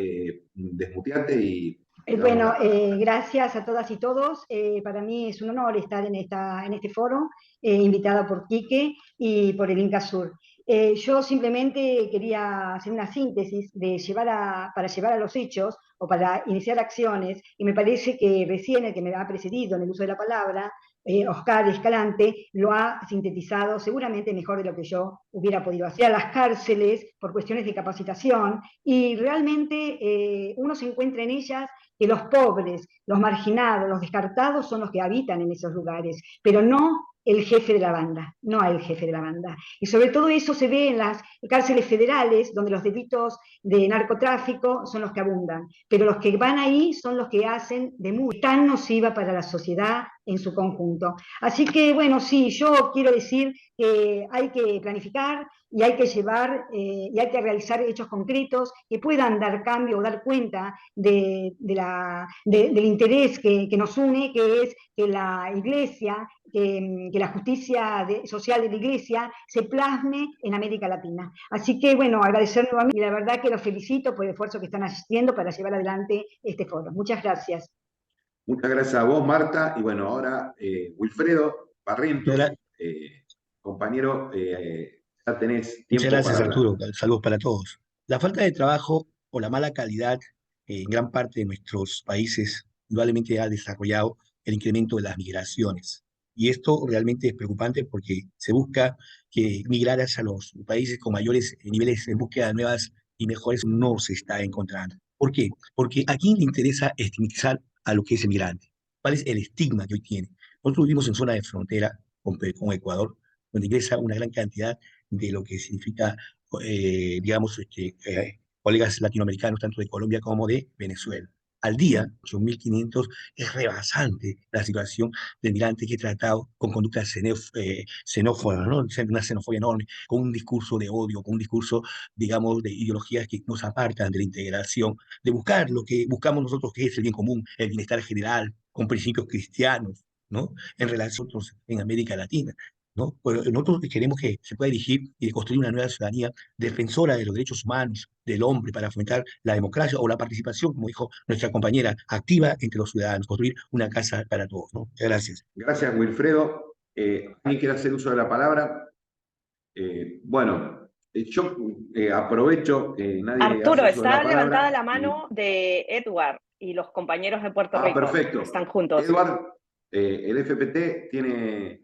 desmuteate y... Bueno, gracias a todas y todos. Para mí es un honor estar en este foro, invitada por Quique y por el Inca Sur. Yo simplemente quería hacer una síntesis de para llevar a los hechos o para iniciar acciones, y me parece que recién el que me ha precedido en el uso de la palabra, Oscar Escalante, lo ha sintetizado seguramente mejor de lo que yo hubiera podido hacer. A las cárceles por cuestiones de capacitación, y realmente uno se encuentra en ellas que los pobres, los marginados, los descartados son los que habitan en esos lugares, pero no el jefe de la banda, no el jefe de la banda. Y sobre todo eso se ve en las cárceles federales, donde los delitos de narcotráfico son los que abundan, pero los que van ahí son los que hacen de muy tan nociva para la sociedad en su conjunto. Así que, bueno, sí, yo quiero decir que hay que planificar y hay que llevar y hay que realizar hechos concretos que puedan dar cambio o dar cuenta del interés que nos une, que es que la Iglesia, que la justicia social de la Iglesia se plasme en América Latina. Así que, bueno, agradecer nuevamente, y la verdad que los felicito por el esfuerzo que están haciendo para llevar adelante este foro. Muchas gracias. Muchas gracias a vos, Marta. Y bueno, ahora Wilfredo Barrientos, compañero, ya tenés tiempo. Muchas gracias, para Arturo. Saludos para todos. La falta de trabajo o la mala calidad en gran parte de nuestros países indudablemente ha desarrollado el incremento de las migraciones. Y esto realmente es preocupante porque se busca que migrar hacia los países con mayores niveles en búsqueda de nuevas y mejores no se está encontrando. ¿Por qué? Porque a quién le interesa estigmatizar a lo que es el migrante. ¿Cuál es el estigma que hoy tiene? Nosotros vivimos en zona de frontera con Ecuador, donde ingresa una gran cantidad de lo que significa, digamos, colegas latinoamericanos, tanto de Colombia como de Venezuela. Al día, 8.500, es rebasante la situación del migrante que he tratado con conductas xenófobas, ¿no? Una xenofobia enorme, con un discurso de odio, con un discurso, digamos, de ideologías que nos apartan de la integración, de buscar lo que buscamos nosotros, que es el bien común, el bienestar general, con principios cristianos, ¿no? En relación a nosotros en América Latina, ¿no? Pero nosotros queremos que se pueda dirigir y construir una nueva ciudadanía defensora de los derechos humanos del hombre para fomentar la democracia o la participación, como dijo nuestra compañera, activa entre los ciudadanos, construir una casa para todos, ¿no? Muchas gracias. Gracias, Wilfredo. ¿Alguien quiere hacer uso de la palabra? Bueno, yo aprovecho que nadie Arturo, hace uso de la está palabra. levantada la mano de Edward y los compañeros de Puerto Rico. Perfecto. Están juntos. Edward, el FPT tiene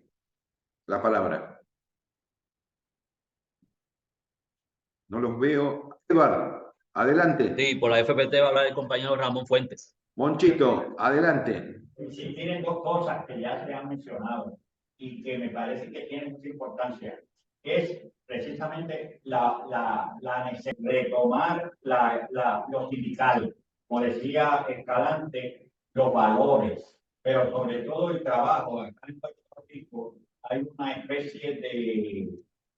la palabra. No los veo. Edward, adelante. Sí, por la FPT va a hablar el compañero Ramón Fuentes. Monchito, adelante. Sí, tienen dos cosas que ya se han mencionado y que me parece que tienen mucha importancia. Es precisamente la necesidad de retomar lo sindical. Como decía Escalante, los valores, pero sobre todo el trabajo. Acá en Puerto Rico hay una especie de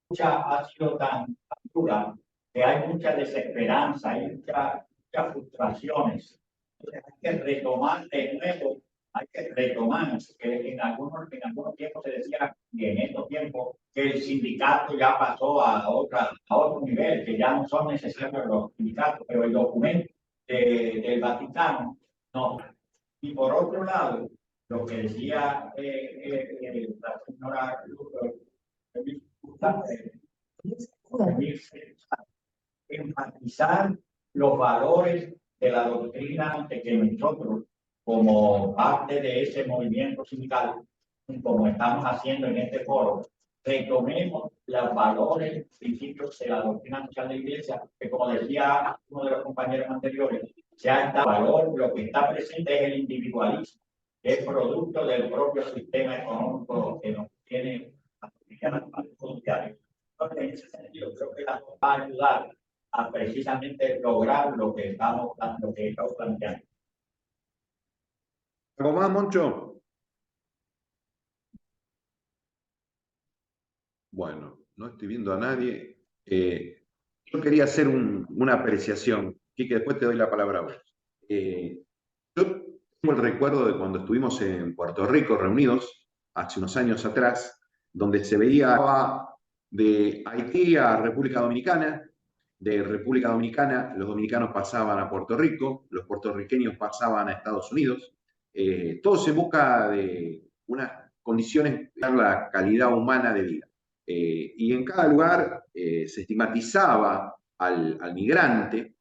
lucha, ha sido tan dura que hay mucha desesperanza, hay muchas frustraciones. Entonces hay que retomar de nuevo, que en algunos tiempos se decía, y en estos tiempos, que el sindicato ya pasó a otro nivel, que ya no son necesarios los sindicatos, pero el documento del Vaticano no. Y por otro lado, lo que decía la señora enfatizar los valores de la doctrina de que nosotros, como parte de ese movimiento sindical, como estamos haciendo en este foro, retomemos los valores, principios de la doctrina social de la Iglesia, que como decía uno de los compañeros anteriores, ya está valor, lo que está presente es el individualismo, es producto del propio sistema económico que nos tiene cristianas mundiales. Entonces, en ese sentido, creo que va a ayudar a precisamente lograr lo que estamos planteando. ¿Algo más, Moncho? Bueno, no estoy viendo a nadie. Yo quería hacer una apreciación. Quique, después te doy la palabra a vos. Yo tengo el recuerdo de cuando estuvimos en Puerto Rico reunidos, hace unos años atrás, donde se veía de Haití a República Dominicana, de República Dominicana los dominicanos pasaban a Puerto Rico, los puertorriqueños pasaban a Estados Unidos, todos en busca de unas condiciones de la calidad humana de vida. Y en cada lugar se estigmatizaba al migrante,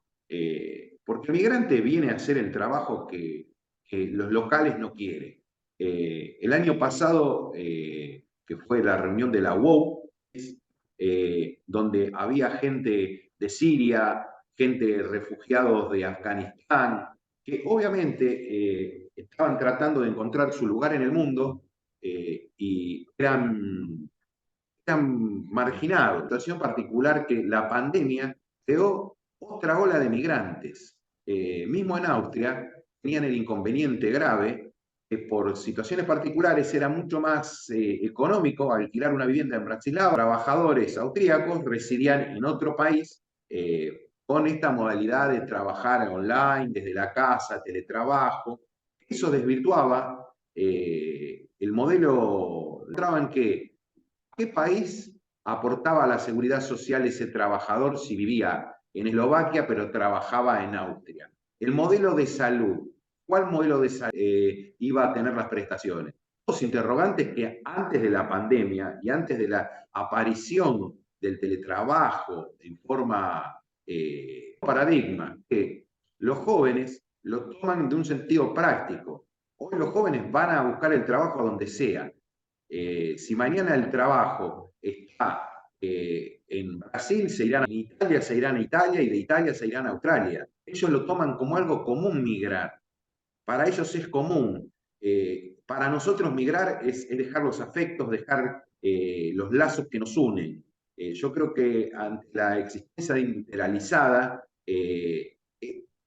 porque el migrante viene a hacer el trabajo que los locales no quieren. El año pasado, que fue la reunión de la WOW, donde había gente de Siria, gente refugiados de Afganistán, que obviamente estaban tratando de encontrar su lugar en el mundo y eran marginados. Situación particular que la pandemia creó otra ola de migrantes. Mismo en Austria tenían el inconveniente grave que por situaciones particulares era mucho más económico alquilar una vivienda en Bratislava. Trabajadores austríacos residían en otro país con esta modalidad de trabajar online, desde la casa, teletrabajo. Eso desvirtuaba el modelo. Entraban que ¿qué país aportaba a la seguridad social ese trabajador si vivía en Eslovaquia pero trabajaba en Austria? El modelo de salud. ¿Cuál modelo de salud iba a tener las prestaciones? Los interrogantes que antes de la pandemia y antes de la aparición del teletrabajo en forma paradigma, que los jóvenes lo toman de un sentido práctico. Hoy los jóvenes van a buscar el trabajo donde sea. Si mañana el trabajo está en Brasil, se irán a Italia, se irán a Italia, y de Italia se irán a Australia. Ellos lo toman como algo común migrar. Para ellos es común. Para nosotros migrar es dejar los afectos, dejar los lazos que nos unen. Yo creo que ante la existencia integralizada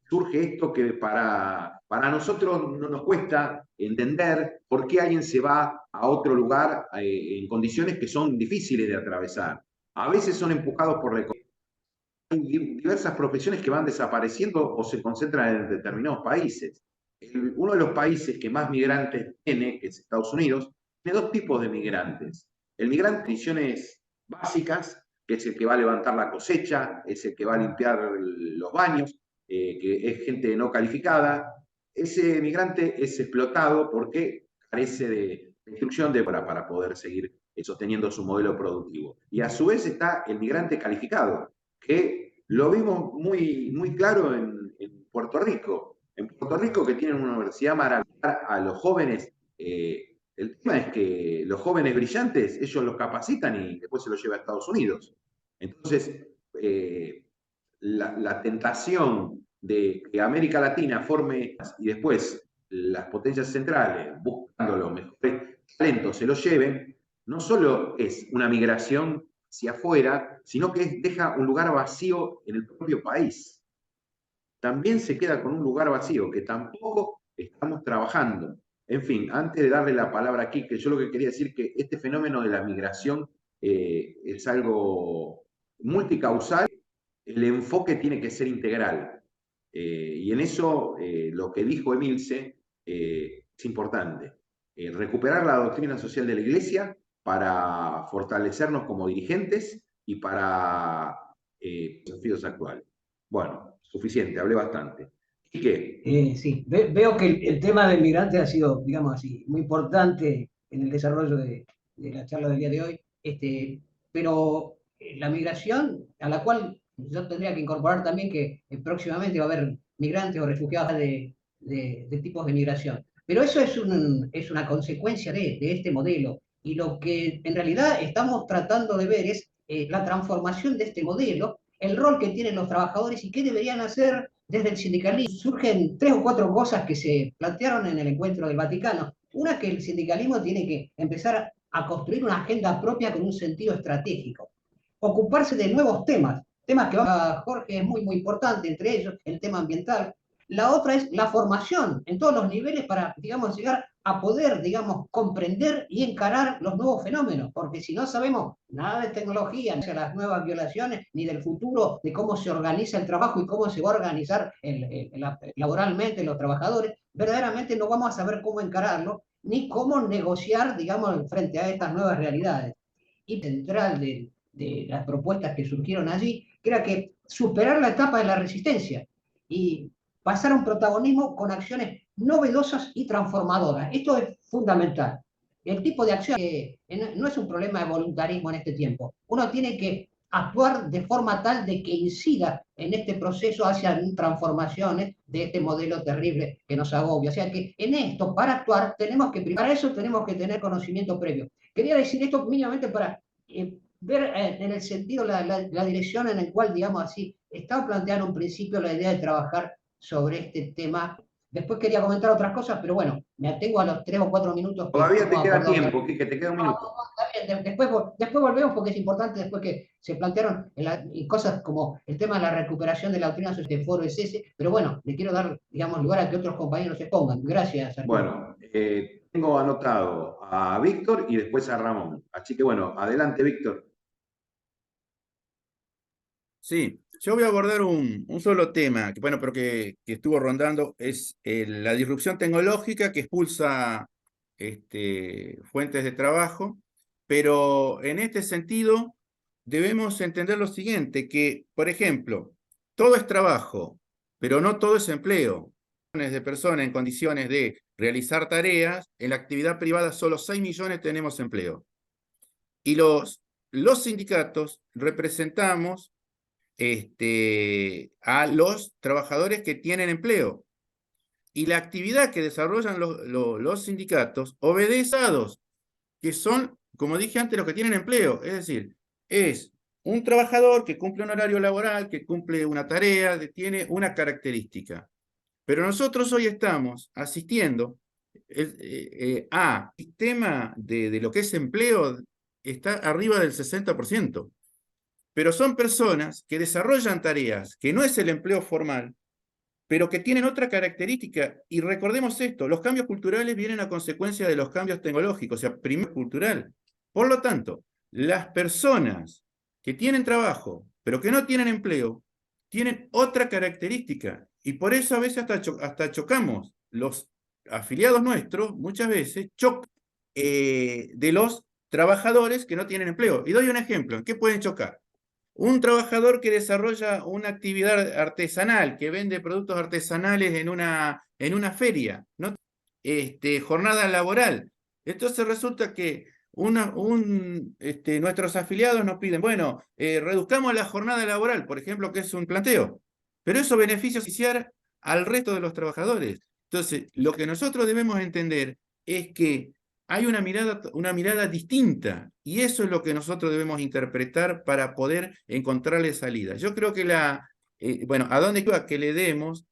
surge esto que para nosotros no nos cuesta entender por qué alguien se va a otro lugar en condiciones que son difíciles de atravesar. A veces son empujados por la economía. Hay diversas profesiones que van desapareciendo o se concentran en determinados países. Uno de los países que más migrantes tiene, que es Estados Unidos, tiene dos tipos de migrantes. El migrante en condiciones básicas, que es el que va a levantar la cosecha, es el que va a limpiar los baños, que es gente no calificada. Ese migrante es explotado porque carece de instrucción para poder seguir sosteniendo su modelo productivo. Y a su vez está el migrante calificado, que lo vimos muy claro en Puerto Rico. En Puerto Rico, que tienen una universidad maravillosa a los jóvenes, el tema es que los jóvenes brillantes, ellos los capacitan y después se los lleva a Estados Unidos. Entonces, la tentación de que América Latina forme y después las potencias centrales, buscando los mejores talentos, se los lleven, no solo es una migración hacia afuera, sino que deja un lugar vacío en el propio país. También se queda con un lugar vacío que tampoco estamos trabajando. En fin, antes de darle la palabra aquí, que yo lo que quería decir que este fenómeno de la migración es algo multicausal, el enfoque tiene que ser integral. Y en eso lo que dijo Emilce es importante. Recuperar la doctrina social de la Iglesia para fortalecernos como dirigentes y para desafíos actuales. Bueno, suficiente, hablé bastante. ¿Y qué? Sí, veo que el tema del migrante ha sido, digamos así, muy importante en el desarrollo de la charla del día de hoy, pero la migración, a la cual yo tendría que incorporar también que próximamente va a haber migrantes o refugiados de tipos de migración. Pero eso es una consecuencia de este modelo, y lo que en realidad estamos tratando de ver es la transformación de este modelo, el rol que tienen los trabajadores y qué deberían hacer desde el sindicalismo. Surgen 3 o 4 cosas que se plantearon en el encuentro del Vaticano. Una, que el sindicalismo tiene que empezar a construir una agenda propia con un sentido estratégico. Ocuparse de nuevos temas que va Jorge es muy importante, entre ellos el tema ambiental. La otra es la formación en todos los niveles para, digamos, llegar a poder, digamos, comprender y encarar los nuevos fenómenos, porque si no sabemos nada de tecnología, ni de las nuevas violaciones, ni del futuro, de cómo se organiza el trabajo y cómo se va a organizar laboralmente los trabajadores, verdaderamente no vamos a saber cómo encararlo, ni cómo negociar, digamos, frente a estas nuevas realidades. Y central de las propuestas que surgieron allí, que era que superar la etapa de la resistencia y pasar a un protagonismo con acciones novedosas y transformadoras. Esto es fundamental. El tipo de acción no es un problema de voluntarismo en este tiempo. Uno tiene que actuar de forma tal de que incida en este proceso hacia transformaciones de este modelo terrible que nos agobia. O sea que en esto, para actuar, para eso tenemos que tener conocimiento previo. Quería decir esto mínimamente para ver en el sentido, la dirección en la cual, digamos así, estaba planteando un principio la idea de trabajar sobre este tema. Después quería comentar otras cosas, pero bueno, me atengo a los 3 o 4 minutos. Todavía te queda tiempo, Quique, te queda un minuto. Está bien, después volvemos porque es importante, después que se plantearon cosas como el tema de la recuperación de la doctrina sobre este foro es ese, pero bueno, le quiero dar, digamos, lugar a que otros compañeros se pongan. Gracias, Arturo. Bueno, tengo anotado a Víctor y después a Ramón. Así que bueno, adelante, Víctor. Sí, yo voy a abordar un solo tema, que, bueno, pero que estuvo rondando, es la disrupción tecnológica que expulsa fuentes de trabajo, pero en este sentido debemos entender lo siguiente, que, por ejemplo, todo es trabajo, pero no todo es empleo. De personas en condiciones de realizar tareas, en la actividad privada solo 6 millones tenemos empleo. Y los sindicatos representamos a los trabajadores que tienen empleo. Y la actividad que desarrollan los sindicatos obedece a dos, que son, como dije antes, los que tienen empleo. Es decir, es un trabajador que cumple un horario laboral, que cumple una tarea, que tiene una característica. Pero nosotros hoy estamos asistiendo a un sistema de lo que es empleo, está arriba del 60%. Pero son personas que desarrollan tareas, que no es el empleo formal, pero que tienen otra característica. Y recordemos esto, los cambios culturales vienen a consecuencia de los cambios tecnológicos, o sea, primero cultural. Por lo tanto, las personas que tienen trabajo, pero que no tienen empleo, tienen otra característica. Y por eso a veces hasta chocamos. Los afiliados nuestros, muchas veces, chocan de los trabajadores que no tienen empleo. Y doy un ejemplo, ¿en qué pueden chocar? Un trabajador que desarrolla una actividad artesanal, que vende productos artesanales en una feria, ¿no? Jornada laboral. Entonces resulta que nuestros afiliados nos piden, bueno, reduzcamos la jornada laboral, por ejemplo, que es un planteo, pero eso beneficia al resto de los trabajadores. Entonces, lo que nosotros debemos entender es que hay una mirada distinta, y eso es lo que nosotros debemos interpretar para poder encontrarle salida. Yo creo que bueno, a dónde iba que le demos,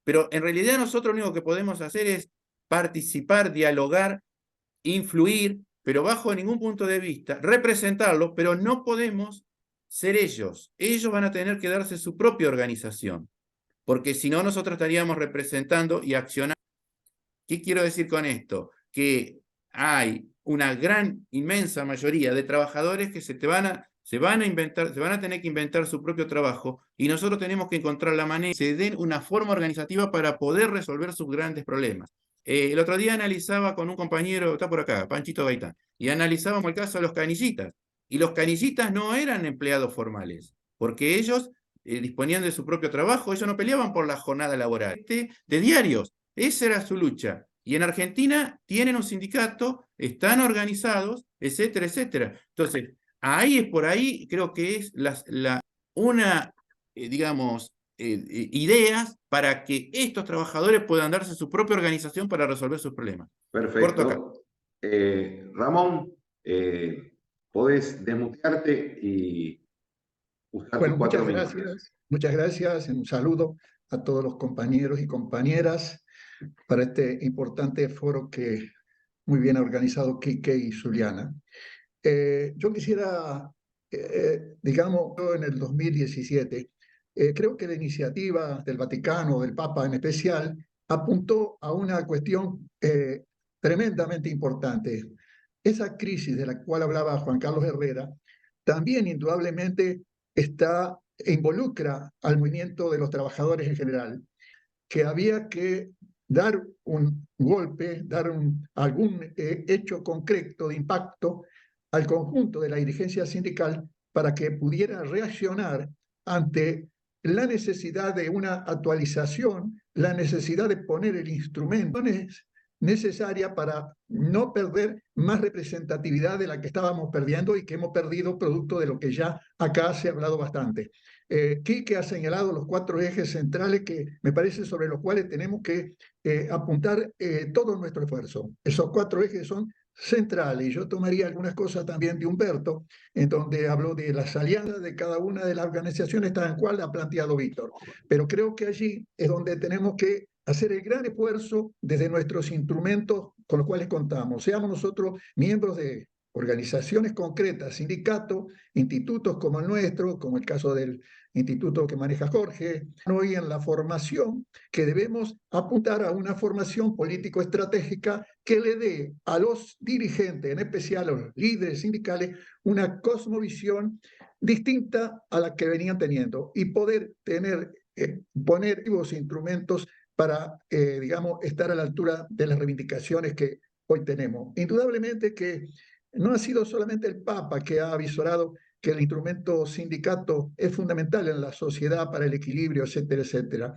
pero en realidad nosotros lo único que podemos hacer es participar, dialogar, influir, pero bajo ningún punto de vista, representarlo, pero no podemos ser ellos. Ellos van a tener que darse su propia organización, porque si no nosotros estaríamos representando y accionando. ¿Qué quiero decir con esto? Que hay una gran, inmensa mayoría de trabajadores que se van a tener que inventar su propio trabajo, y nosotros tenemos que encontrar la manera de que se den una forma organizativa para poder resolver sus grandes problemas. El otro día analizaba con un compañero, está por acá, Panchito Gaitán, y analizábamos el caso de los canillitas, y los canillitas no eran empleados formales, porque ellos disponían de su propio trabajo, ellos no peleaban por la jornada laboral, de diarios, esa era su lucha. Y en Argentina tienen un sindicato, están organizados, etcétera, etcétera. Entonces, por ahí creo que es ideas para que estos trabajadores puedan darse su propia organización para resolver sus problemas. Perfecto. Ramón, podés desmutearte y usar tus 4 minutos. Muchas gracias. Un saludo a todos los compañeros y compañeras para este importante foro que muy bien organizado Quique y Zuliana. Yo quisiera, digamos, en el 2017, creo que la iniciativa del Vaticano, del Papa en especial, apuntó a una cuestión tremendamente importante. Esa crisis de la cual hablaba Juan Carlos Herrera también indudablemente involucra al movimiento de los trabajadores en general, que había que dar un golpe, dar algún hecho concreto de impacto al conjunto de la dirigencia sindical para que pudiera reaccionar ante la necesidad de una actualización, la necesidad de poner el instrumento necesaria para no perder más representatividad de la que estábamos perdiendo y que hemos perdido producto de lo que ya acá se ha hablado bastante. Quique ha señalado los 4 ejes centrales que me parece sobre los cuales tenemos que apuntar todo nuestro esfuerzo. Esos 4 ejes son centrales y yo tomaría algunas cosas también de Humberto, en donde habló de las alianzas de cada una de las organizaciones, tal cual ha planteado Víctor. Pero creo que allí es donde tenemos que hacer el gran esfuerzo desde nuestros instrumentos con los cuales contamos. Seamos nosotros miembros de organizaciones concretas, sindicatos, institutos como el nuestro, como el caso del instituto que maneja Jorge, hoy en la formación, que debemos apuntar a una formación político-estratégica que le dé a los dirigentes, en especial a los líderes sindicales, una cosmovisión distinta a la que venían teniendo y poder poner vivos instrumentos para, digamos, estar a la altura de las reivindicaciones que hoy tenemos. Indudablemente que no ha sido solamente el Papa que ha avisorado que el instrumento sindicato es fundamental en la sociedad para el equilibrio, etcétera, etcétera.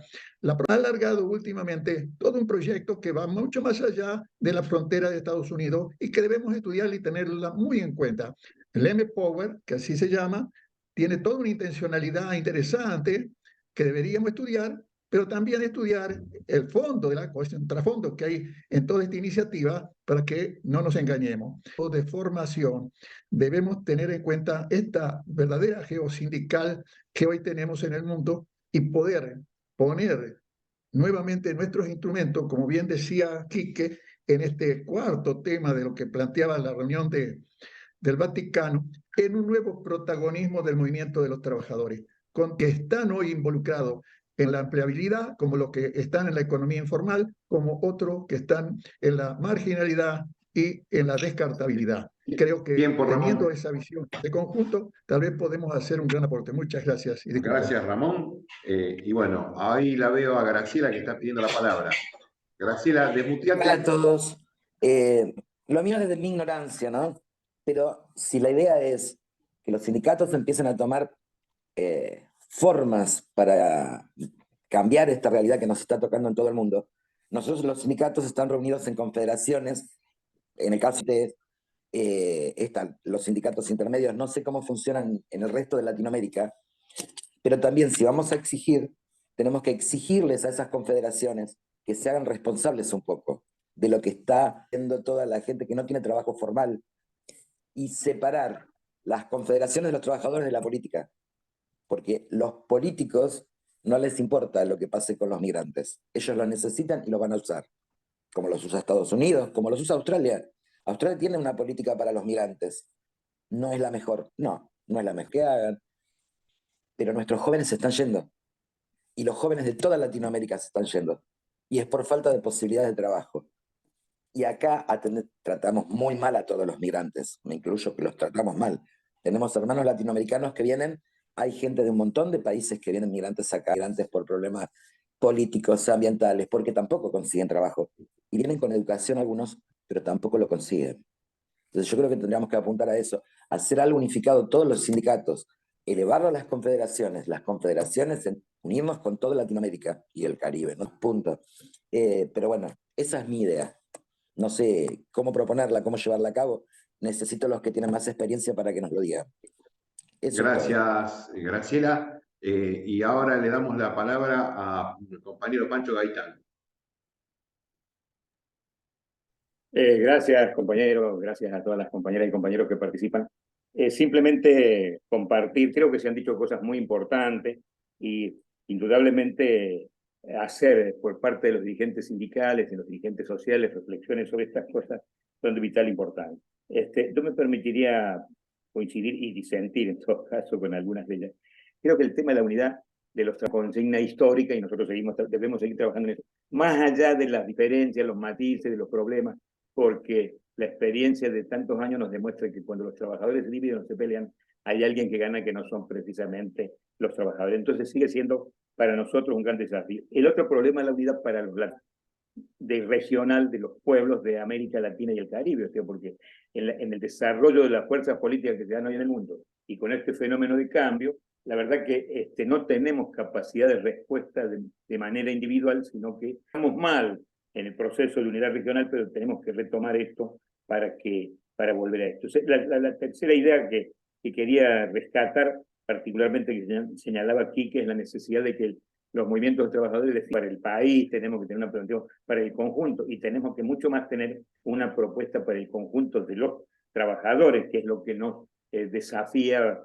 Ha alargado últimamente todo un proyecto que va mucho más allá de la frontera de Estados Unidos y que debemos estudiar y tenerla muy en cuenta. El M-Power, que así se llama, tiene toda una intencionalidad interesante que deberíamos estudiar, pero también estudiar el fondo de la cuestión, trasfondo que hay en toda esta iniciativa para que no nos engañemos. De formación, debemos tener en cuenta esta verdadera geosindical que hoy tenemos en el mundo y poder poner nuevamente nuestros instrumentos, como bien decía Quique, en este 4.º tema de lo que planteaba la reunión del Vaticano, en un nuevo protagonismo del movimiento de los trabajadores, con que están hoy involucrados en la empleabilidad, como los que están en la economía informal, como otros que están en la marginalidad y en la descartabilidad. Creo que teniendo esa visión de conjunto, tal vez podemos hacer un gran aporte. Muchas gracias. Gracias, Ramón. Y bueno, ahí la veo a Graciela que está pidiendo la palabra. Graciela, desmuteate. Hola a todos. Lo mío es desde mi ignorancia, ¿no? Pero si la idea es que los sindicatos empiecen a tomar formas para cambiar esta realidad que nos está tocando en todo el mundo, nosotros los sindicatos están reunidos en confederaciones, en el caso de están los sindicatos intermedios, no sé cómo funcionan en el resto de Latinoamérica, pero también si vamos a exigir, tenemos que exigirles a esas confederaciones que se hagan responsables un poco de lo que está haciendo toda la gente que no tiene trabajo formal y separar las confederaciones de los trabajadores de la política, porque los políticos no les importa lo que pase con los migrantes, ellos lo necesitan y lo van a usar, como los usa Estados Unidos, como los usa Australia. Australia tiene una política para los migrantes, no es la mejor, no es la mejor que hagan, pero nuestros jóvenes se están yendo, y los jóvenes de toda Latinoamérica se están yendo, y es por falta de posibilidades de trabajo. Y acá tratamos muy mal a todos los migrantes, me incluyo que los tratamos mal. Tenemos hermanos latinoamericanos que vienen, hay gente de un montón de países que vienen migrantes acá, migrantes por problemas políticos, ambientales, porque tampoco consiguen trabajo. Y vienen con educación algunos, pero tampoco lo consiguen. Entonces yo creo que tendríamos que apuntar a eso, a hacer algo unificado todos los sindicatos, elevarlo a las confederaciones unirnos con toda Latinoamérica y el Caribe, ¿no? Punto. Pero bueno, esa es mi idea. No sé cómo proponerla, cómo llevarla a cabo. Necesito los que tienen más experiencia para que nos lo digan. Eso Gracias, Graciela. Y ahora le damos la palabra a mi compañero Pancho Gaitán. Gracias, compañero. Gracias a todas las compañeras y compañeros que participan. Simplemente compartir, creo que se han dicho cosas muy importantes y indudablemente hacer por parte de los dirigentes sindicales, de los dirigentes sociales, reflexiones sobre estas cosas son de vital importancia. Yo me permitiría coincidir y disentir en todo caso con algunas de ellas. Creo que el tema de la unidad de los consigna histórica, y nosotros debemos seguir trabajando en eso, más allá de las diferencias, los matices, de los problemas, porque la experiencia de tantos años nos demuestra que cuando los trabajadores se dividen o se pelean, hay alguien que gana que no son precisamente los trabajadores. Entonces sigue siendo para nosotros un gran desafío. El otro problema es la unidad para los regional de los pueblos de América Latina y el Caribe, o sea, porque en el desarrollo de las fuerzas políticas que se dan hoy en el mundo y con este fenómeno de cambio, la verdad que no tenemos capacidad de respuesta de manera individual, sino que estamos mal en el proceso de unidad regional, pero tenemos que retomar esto para volver a esto. La tercera idea que quería rescatar, particularmente que señalaba aquí, que es la necesidad de que los movimientos de trabajadores para el país, tenemos que tener una planteo para el conjunto, y tenemos que mucho más tener una propuesta para el conjunto de los trabajadores, que es lo que nos desafía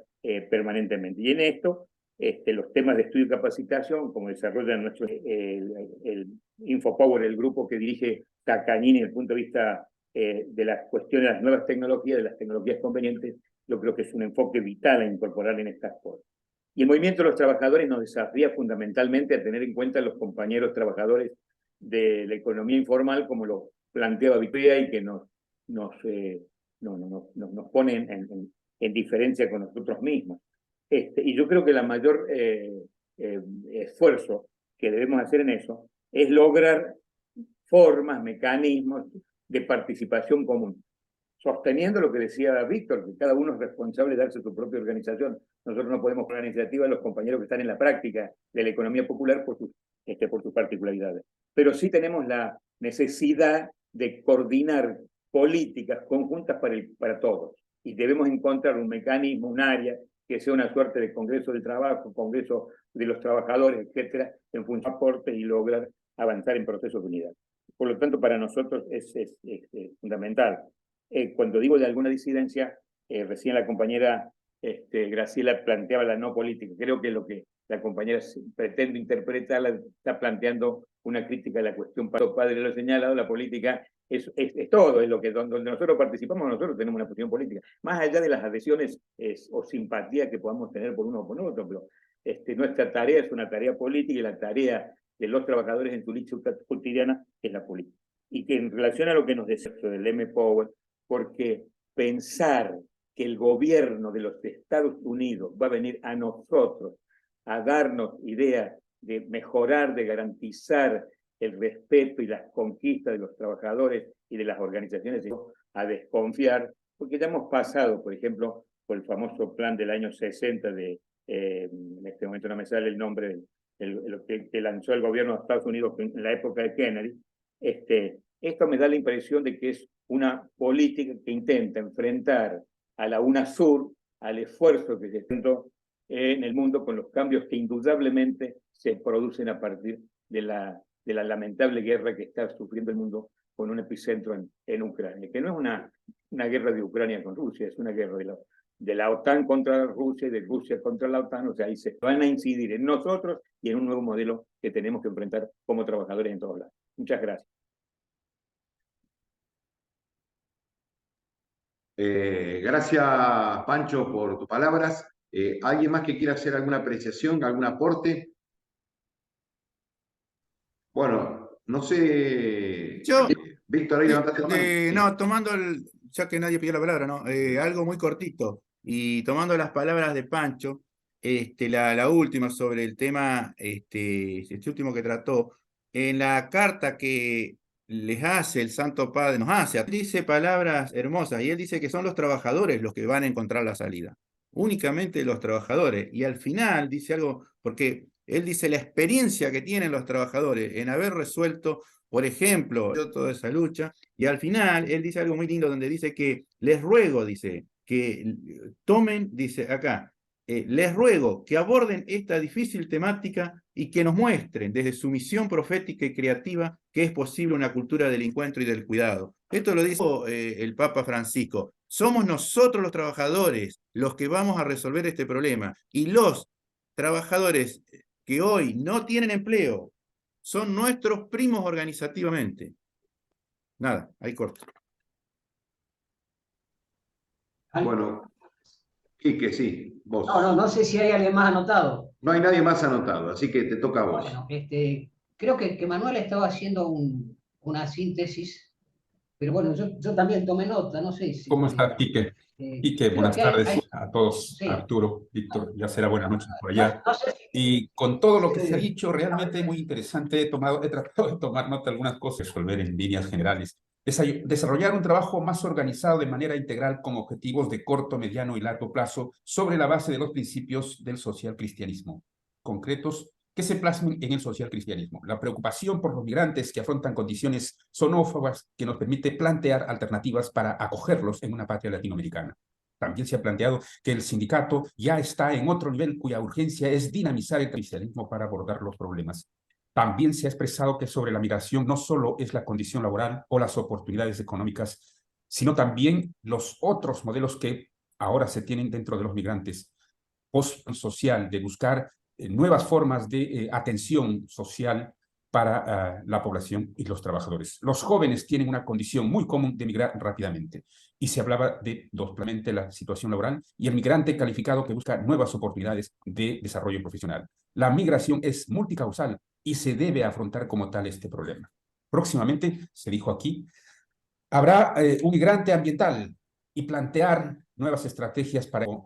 permanentemente. Y en esto, los temas de estudio y capacitación, como desarrolla el InfoPower, el grupo que dirige Tacagnini desde el punto de vista de las cuestiones de las nuevas tecnologías, de las tecnologías convenientes, yo creo que es un enfoque vital a incorporar en estas cosas. Y el movimiento de los trabajadores nos desafía fundamentalmente a tener en cuenta a los compañeros trabajadores de la economía informal, como lo planteaba Vipea, y que nos pone en diferencia con nosotros mismos. Y yo creo que el mayor esfuerzo que debemos hacer en eso es lograr formas, mecanismos de participación común, sosteniendo lo que decía Víctor, que cada uno es responsable de darse su propia organización. Nosotros no podemos poner iniciativa a los compañeros que están en la práctica de la economía popular por sus particularidades. Pero sí tenemos la necesidad de coordinar políticas conjuntas para todos. Y debemos encontrar un mecanismo, un área, que sea una suerte de Congreso del Trabajo, Congreso de los Trabajadores, etcétera, en función de aportes y lograr avanzar en procesos de unidad. Por lo tanto, para nosotros es fundamental. Cuando digo de alguna disidencia, recién la compañera Graciela planteaba la no política. Creo que lo que la compañera pretende interpretar está planteando una crítica a la cuestión. Para los padres lo ha señalado, la política es todo, es lo que donde nosotros participamos, nosotros tenemos una posición política. Más allá de las adhesiones o simpatía que podamos tener por uno o por otro, pero nuestra tarea es una tarea política, y la tarea de los trabajadores en su lucha cotidiana es la política. Y que en relación a lo que nos decía del M-Power, porque pensar que el gobierno de los Estados Unidos va a venir a nosotros a darnos ideas de mejorar, de garantizar el respeto y las conquistas de los trabajadores y de las organizaciones, a desconfiar, porque ya hemos pasado, por ejemplo, por el famoso plan del año 60 en este momento no me sale el nombre, que lanzó el gobierno de Estados Unidos en la época de Kennedy. Esto me da la impresión de que es una política que intenta enfrentar a la UNASUR, al esfuerzo que se está en el mundo con los cambios que indudablemente se producen a partir de la lamentable guerra que está sufriendo el mundo, con un epicentro en Ucrania, que no es una guerra de Ucrania con Rusia, es una guerra de la OTAN contra Rusia y de Rusia contra la OTAN. O sea, ahí se van a incidir en nosotros y en un nuevo modelo que tenemos que enfrentar como trabajadores en todos lados. Muchas gracias. Gracias, Pancho, por tus palabras. ¿Alguien más que quiera hacer alguna apreciación, algún aporte? Bueno, no sé. Yo, Víctor, ahí levantaste la mano. no, tomando ya que nadie pidió la palabra, ¿no? Algo muy cortito. Y tomando las palabras de Pancho, la última sobre el tema, este último que trató, en la carta que les hace el Santo Padre, nos hace, dice palabras hermosas, y él dice que son los trabajadores los que van a encontrar la salida, únicamente los trabajadores, y al final dice algo, porque él dice la experiencia que tienen los trabajadores en haber resuelto, por ejemplo, toda esa lucha, y al final él dice algo muy lindo donde dice que les ruego, dice, que tomen, dice acá, les ruego que aborden esta difícil temática y que nos muestren desde su misión profética y creativa que es posible una cultura del encuentro y del cuidado. Esto lo dijo el Papa Francisco. Somos nosotros los trabajadores los que vamos a resolver este problema, y los trabajadores que hoy no tienen empleo son nuestros primos organizativamente. Nada, ahí corto. Bueno, Quique, sí, vos. No sé si hay alguien más anotado. No hay nadie más anotado, así que te toca a vos. Bueno, creo que Manuel estaba haciendo una síntesis, pero bueno, yo también tomé nota, no sé si... ¿Cómo estás, Quique? Quique, creo buenas que tardes a todos, sí. Arturo, Víctor, ya será buenas noches por allá. No sé si- Y con todo lo que se ha dicho, realmente muy interesante, he tratado de tomar nota de algunas cosas, resolver en líneas generales. Desarrollar un trabajo más organizado de manera integral con objetivos de corto, mediano y largo plazo sobre la base de los principios del social cristianismo, concretos que se plasmen en el social cristianismo. La preocupación por los migrantes que afrontan condiciones xenófobas que nos permite plantear alternativas para acogerlos en una patria latinoamericana. También se ha planteado que el sindicato ya está en otro nivel cuya urgencia es dinamizar el cristianismo para abordar los problemas. También se ha expresado que sobre la migración no solo es la condición laboral o las oportunidades económicas, sino también los otros modelos que ahora se tienen dentro de los migrantes. Post-social, de buscar nuevas formas de atención social para la población y los trabajadores. Los jóvenes tienen una condición muy común de migrar rápidamente y se hablaba de doblemente la situación laboral y el migrante calificado que busca nuevas oportunidades de desarrollo profesional. La migración es multicausal y se debe afrontar como tal este problema. Próximamente, se dijo aquí, habrá un migrante ambiental y plantear nuevas estrategias para el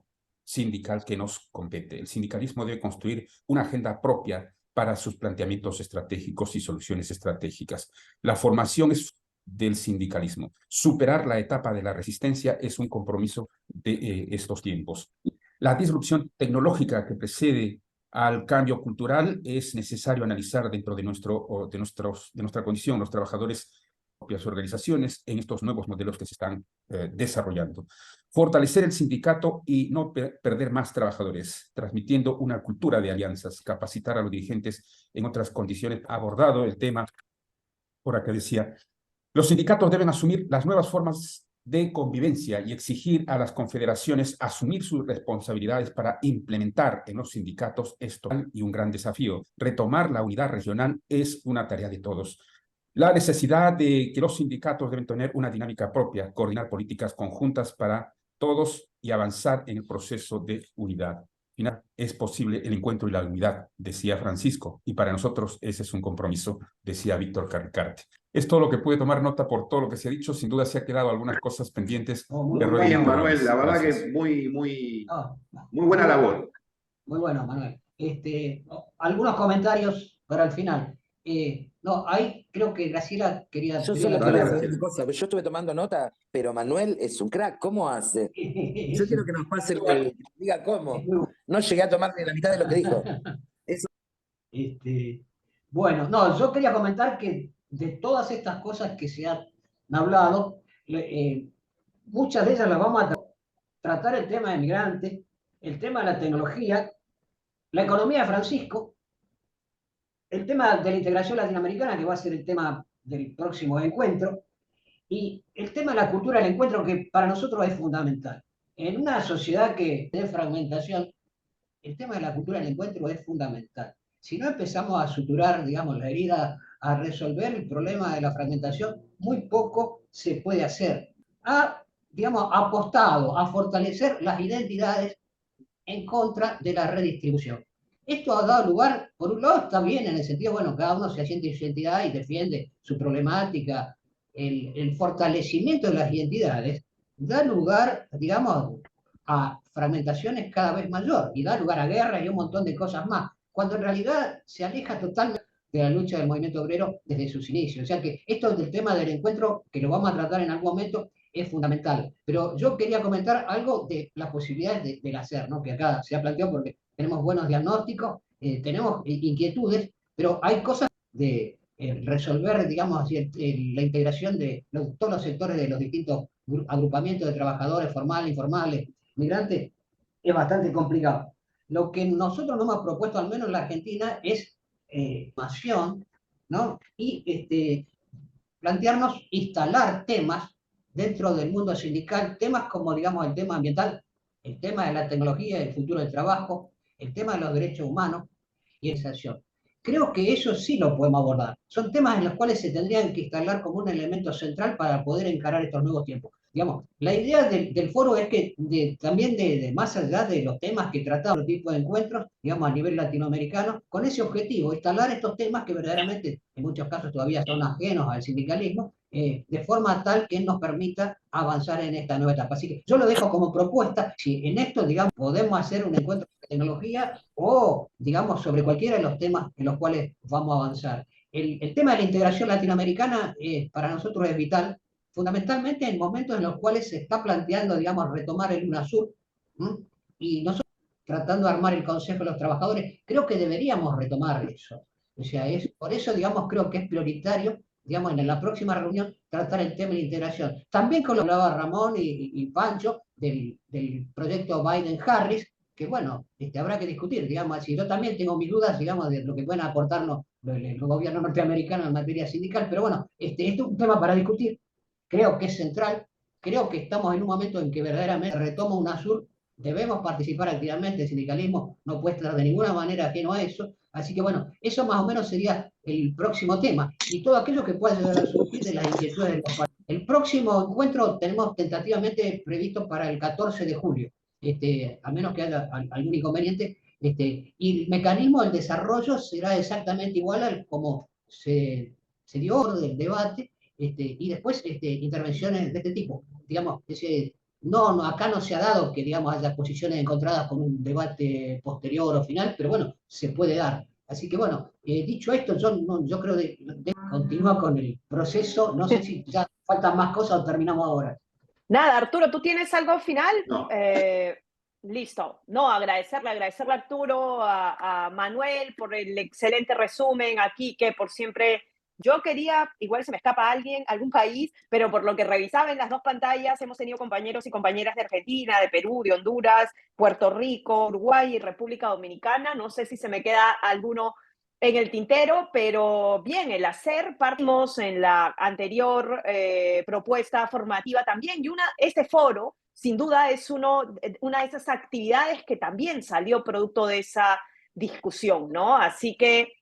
sindical que nos compete. El sindicalismo debe construir una agenda propia para sus planteamientos estratégicos y soluciones estratégicas. La formación es del sindicalismo. Superar la etapa de la resistencia es un compromiso de estos tiempos. La disrupción tecnológica que precede al cambio cultural es necesario analizar dentro de nuestra condición, los trabajadores, propias organizaciones, en estos nuevos modelos que se están desarrollando. Fortalecer el sindicato y no perder más trabajadores, transmitiendo una cultura de alianzas, capacitar a los dirigentes en otras condiciones. Abordado el tema, por acá decía, los sindicatos deben asumir las nuevas formas de convivencia y exigir a las confederaciones asumir sus responsabilidades para implementar en los sindicatos esto y un gran desafío. Retomar la unidad regional es una tarea de todos. La necesidad de que los sindicatos deben tener una dinámica propia, coordinar políticas conjuntas para todos y avanzar en el proceso de unidad. Al final, es posible el encuentro y la unidad, decía Francisco, y para nosotros ese es un compromiso, decía Víctor Carricarte. Es todo lo que pude tomar nota por todo lo que se ha dicho. Sin duda se ha quedado algunas cosas pendientes. Muy bien, Manuel, la verdad que muy buena labor. Muy bueno, Manuel. Algunos comentarios para el final. Ahí creo que Graciela quería... Yo solo quiero saber una cosa, yo estuve tomando nota, pero Manuel es un crack, ¿cómo hace? Yo quiero que nos pase diga cómo. No llegué a tomar ni la mitad de lo que dijo. Eso. Bueno, no, yo quería comentar que de todas estas cosas que se han hablado, muchas de ellas las vamos a tratar el tema de migrantes, el tema de la tecnología, la economía de Francisco, el tema de la integración latinoamericana, que va a ser el tema del próximo encuentro, y el tema de la cultura del encuentro, que para nosotros es fundamental. En una sociedad que de fragmentación, el tema de la cultura del encuentro es fundamental. Si no empezamos a suturar, digamos, la herida, a resolver el problema de la fragmentación, muy poco se puede hacer. Ha, digamos, apostado a fortalecer las identidades en contra de la redistribución. Esto ha dado lugar, por un lado está bien en el sentido, bueno, cada uno se asiente su identidad y defiende su problemática, el fortalecimiento de las identidades da lugar, digamos, a fragmentaciones cada vez mayor y da lugar a guerras y un montón de cosas más, cuando en realidad se aleja totalmente de la lucha del movimiento obrero desde sus inicios. O sea que esto del tema del encuentro, que lo vamos a tratar en algún momento, es fundamental. Pero yo quería comentar algo de las posibilidades del hacer, ¿no? Que acá se ha planteado porque tenemos buenos diagnósticos, tenemos inquietudes, pero hay cosas de resolver, digamos, la integración de todos los sectores de los distintos agrupamientos de trabajadores, formales, informales, migrantes, es bastante complicado. Lo que nosotros nos hemos propuesto, al menos en la Argentina, es formación, ¿no? Y plantearnos instalar temas dentro del mundo sindical, temas como, digamos, el tema ambiental, el tema de la tecnología, el futuro del trabajo, el tema de los derechos humanos y esa acción. Creo que eso sí lo podemos abordar. Son temas en los cuales se tendrían que instalar como un elemento central para poder encarar estos nuevos tiempos. Digamos, la idea del foro es que también más allá de los temas que tratamos, otro tipo de encuentros, digamos, a nivel latinoamericano, con ese objetivo, instalar estos temas que verdaderamente en muchos casos todavía son ajenos al sindicalismo, de forma tal que nos permita avanzar en esta nueva etapa. Así que yo lo dejo como propuesta, si en esto, digamos, podemos hacer un encuentro de tecnología o, digamos, sobre cualquiera de los temas en los cuales vamos a avanzar. El tema de la integración latinoamericana para nosotros es vital, fundamentalmente en momentos en los cuales se está planteando, digamos, retomar el UNASUR, ¿m? Y nosotros tratando de armar el Consejo de los Trabajadores, creo que deberíamos retomar eso. O sea, por eso, digamos, creo que es prioritario, digamos, en la próxima reunión tratar el tema de la integración. También con lo que hablaba Ramón y Pancho del proyecto Biden-Harris, que bueno, habrá que discutir, digamos, si yo también tengo mis dudas, digamos, de lo que pueden aportarnos el gobierno norteamericano en materia sindical, pero bueno, este es un tema para discutir. Creo que es central, creo que estamos en un momento en que verdaderamente retoma UNASUR, debemos participar activamente, el sindicalismo no puede estar de ninguna manera ajeno a eso, así que bueno, eso más o menos sería el próximo tema, y todo aquello que pueda llegar a surgir de las inquietudes de los países. El próximo encuentro tenemos tentativamente previsto para el 14 de julio, a menos que haya algún inconveniente, y el mecanismo del desarrollo será exactamente igual al como se dio del debate, y después intervenciones de este tipo. Digamos, acá no se ha dado que, digamos, haya posiciones encontradas con un debate posterior o final, pero bueno, se puede dar. Así que bueno, dicho esto, yo creo que continúa con el proceso. No sé si ya faltan más cosas o terminamos ahora. Nada, Arturo, ¿tú tienes algo final? No. Listo. No, agradecerle a Arturo, a Manuel por el excelente resumen, aquí que por siempre. Yo quería, igual se me escapa algún país, pero por lo que revisaba en las dos pantallas, hemos tenido compañeros y compañeras de Argentina, de Perú, de Honduras, Puerto Rico, Uruguay y República Dominicana. No sé si se me queda alguno en el tintero, pero bien, el hacer, partimos en la anterior propuesta formativa también, y este foro, sin duda, es una de esas actividades que también salió producto de esa discusión, ¿no? Así que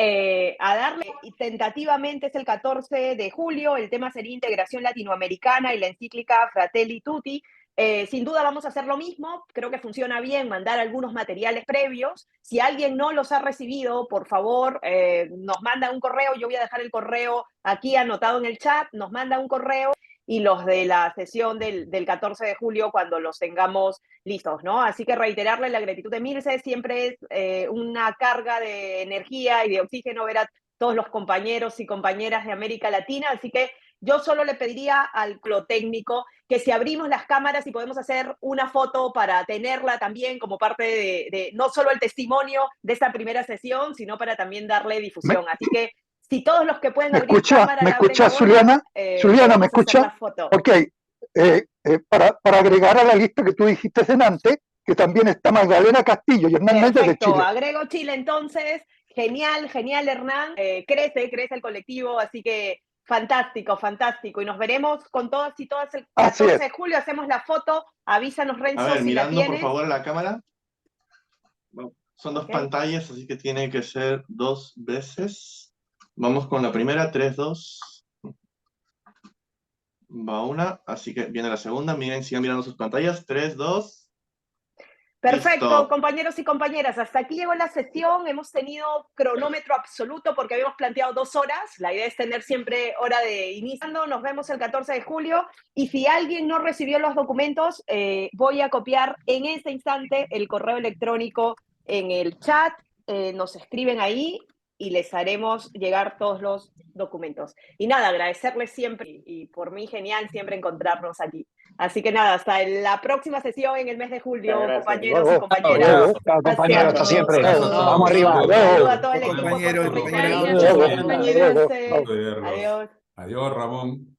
a darle, y tentativamente es el 14 de julio, el tema sería integración latinoamericana y la encíclica Fratelli Tutti. Sin duda vamos a hacer lo mismo, creo que funciona bien mandar algunos materiales previos. Si alguien no los ha recibido, por favor, nos manda un correo, yo voy a dejar el correo aquí anotado en el chat, nos manda un correo y los de la sesión del 14 de julio cuando los tengamos listos, ¿no? Así que reiterarle la gratitud de Milce, siempre es una carga de energía y de oxígeno ver a todos los compañeros y compañeras de América Latina, así que yo solo le pediría al técnico que si abrimos las cámaras y podemos hacer una foto para tenerla también como parte de no solo el testimonio de esta primera sesión, sino para también darle difusión. Así que si todos los que pueden abrir cámara... ¿Me escuchas, Zuliana? Zuliana, ¿me escucha? Ok. Para agregar a la lista que tú dijiste antes, que también está Magdalena Castillo y Hernán Méndez de Chile. Agrego Chile entonces. Genial, Hernán. Crece el colectivo, así que fantástico. Y nos veremos con todos y todas el 14 de julio. Hacemos la foto. Avísanos, Renzo, a ver, si mirando, la tienes. por favor, a la cámara. Bueno, son dos pantallas, así que tiene que ser 2 veces. Vamos con la primera, 3, 2. Va una, así que viene la segunda. Miren, sigan mirando sus pantallas. 3, 2. Perfecto, Listo. compañeros y compañeras. Hasta aquí llegó la sesión. Hemos tenido cronómetro absoluto porque habíamos planteado 2 horas. La idea es tener siempre hora de inicio. Nos vemos el 14 de julio. Y si alguien no recibió los documentos, voy a copiar en este instante el correo electrónico en el chat. Nos escriben ahí y les haremos llegar todos los documentos. Y nada, agradecerles siempre, y por mí genial siempre encontrarnos aquí. Así que nada, hasta la próxima sesión en el mes de julio, compañeros y compañeras. Chao, compañero, hasta siempre. Vamos arriba. Saludos a todo el equipo. Compañero y compañeras. Adiós. Adiós, Ramón.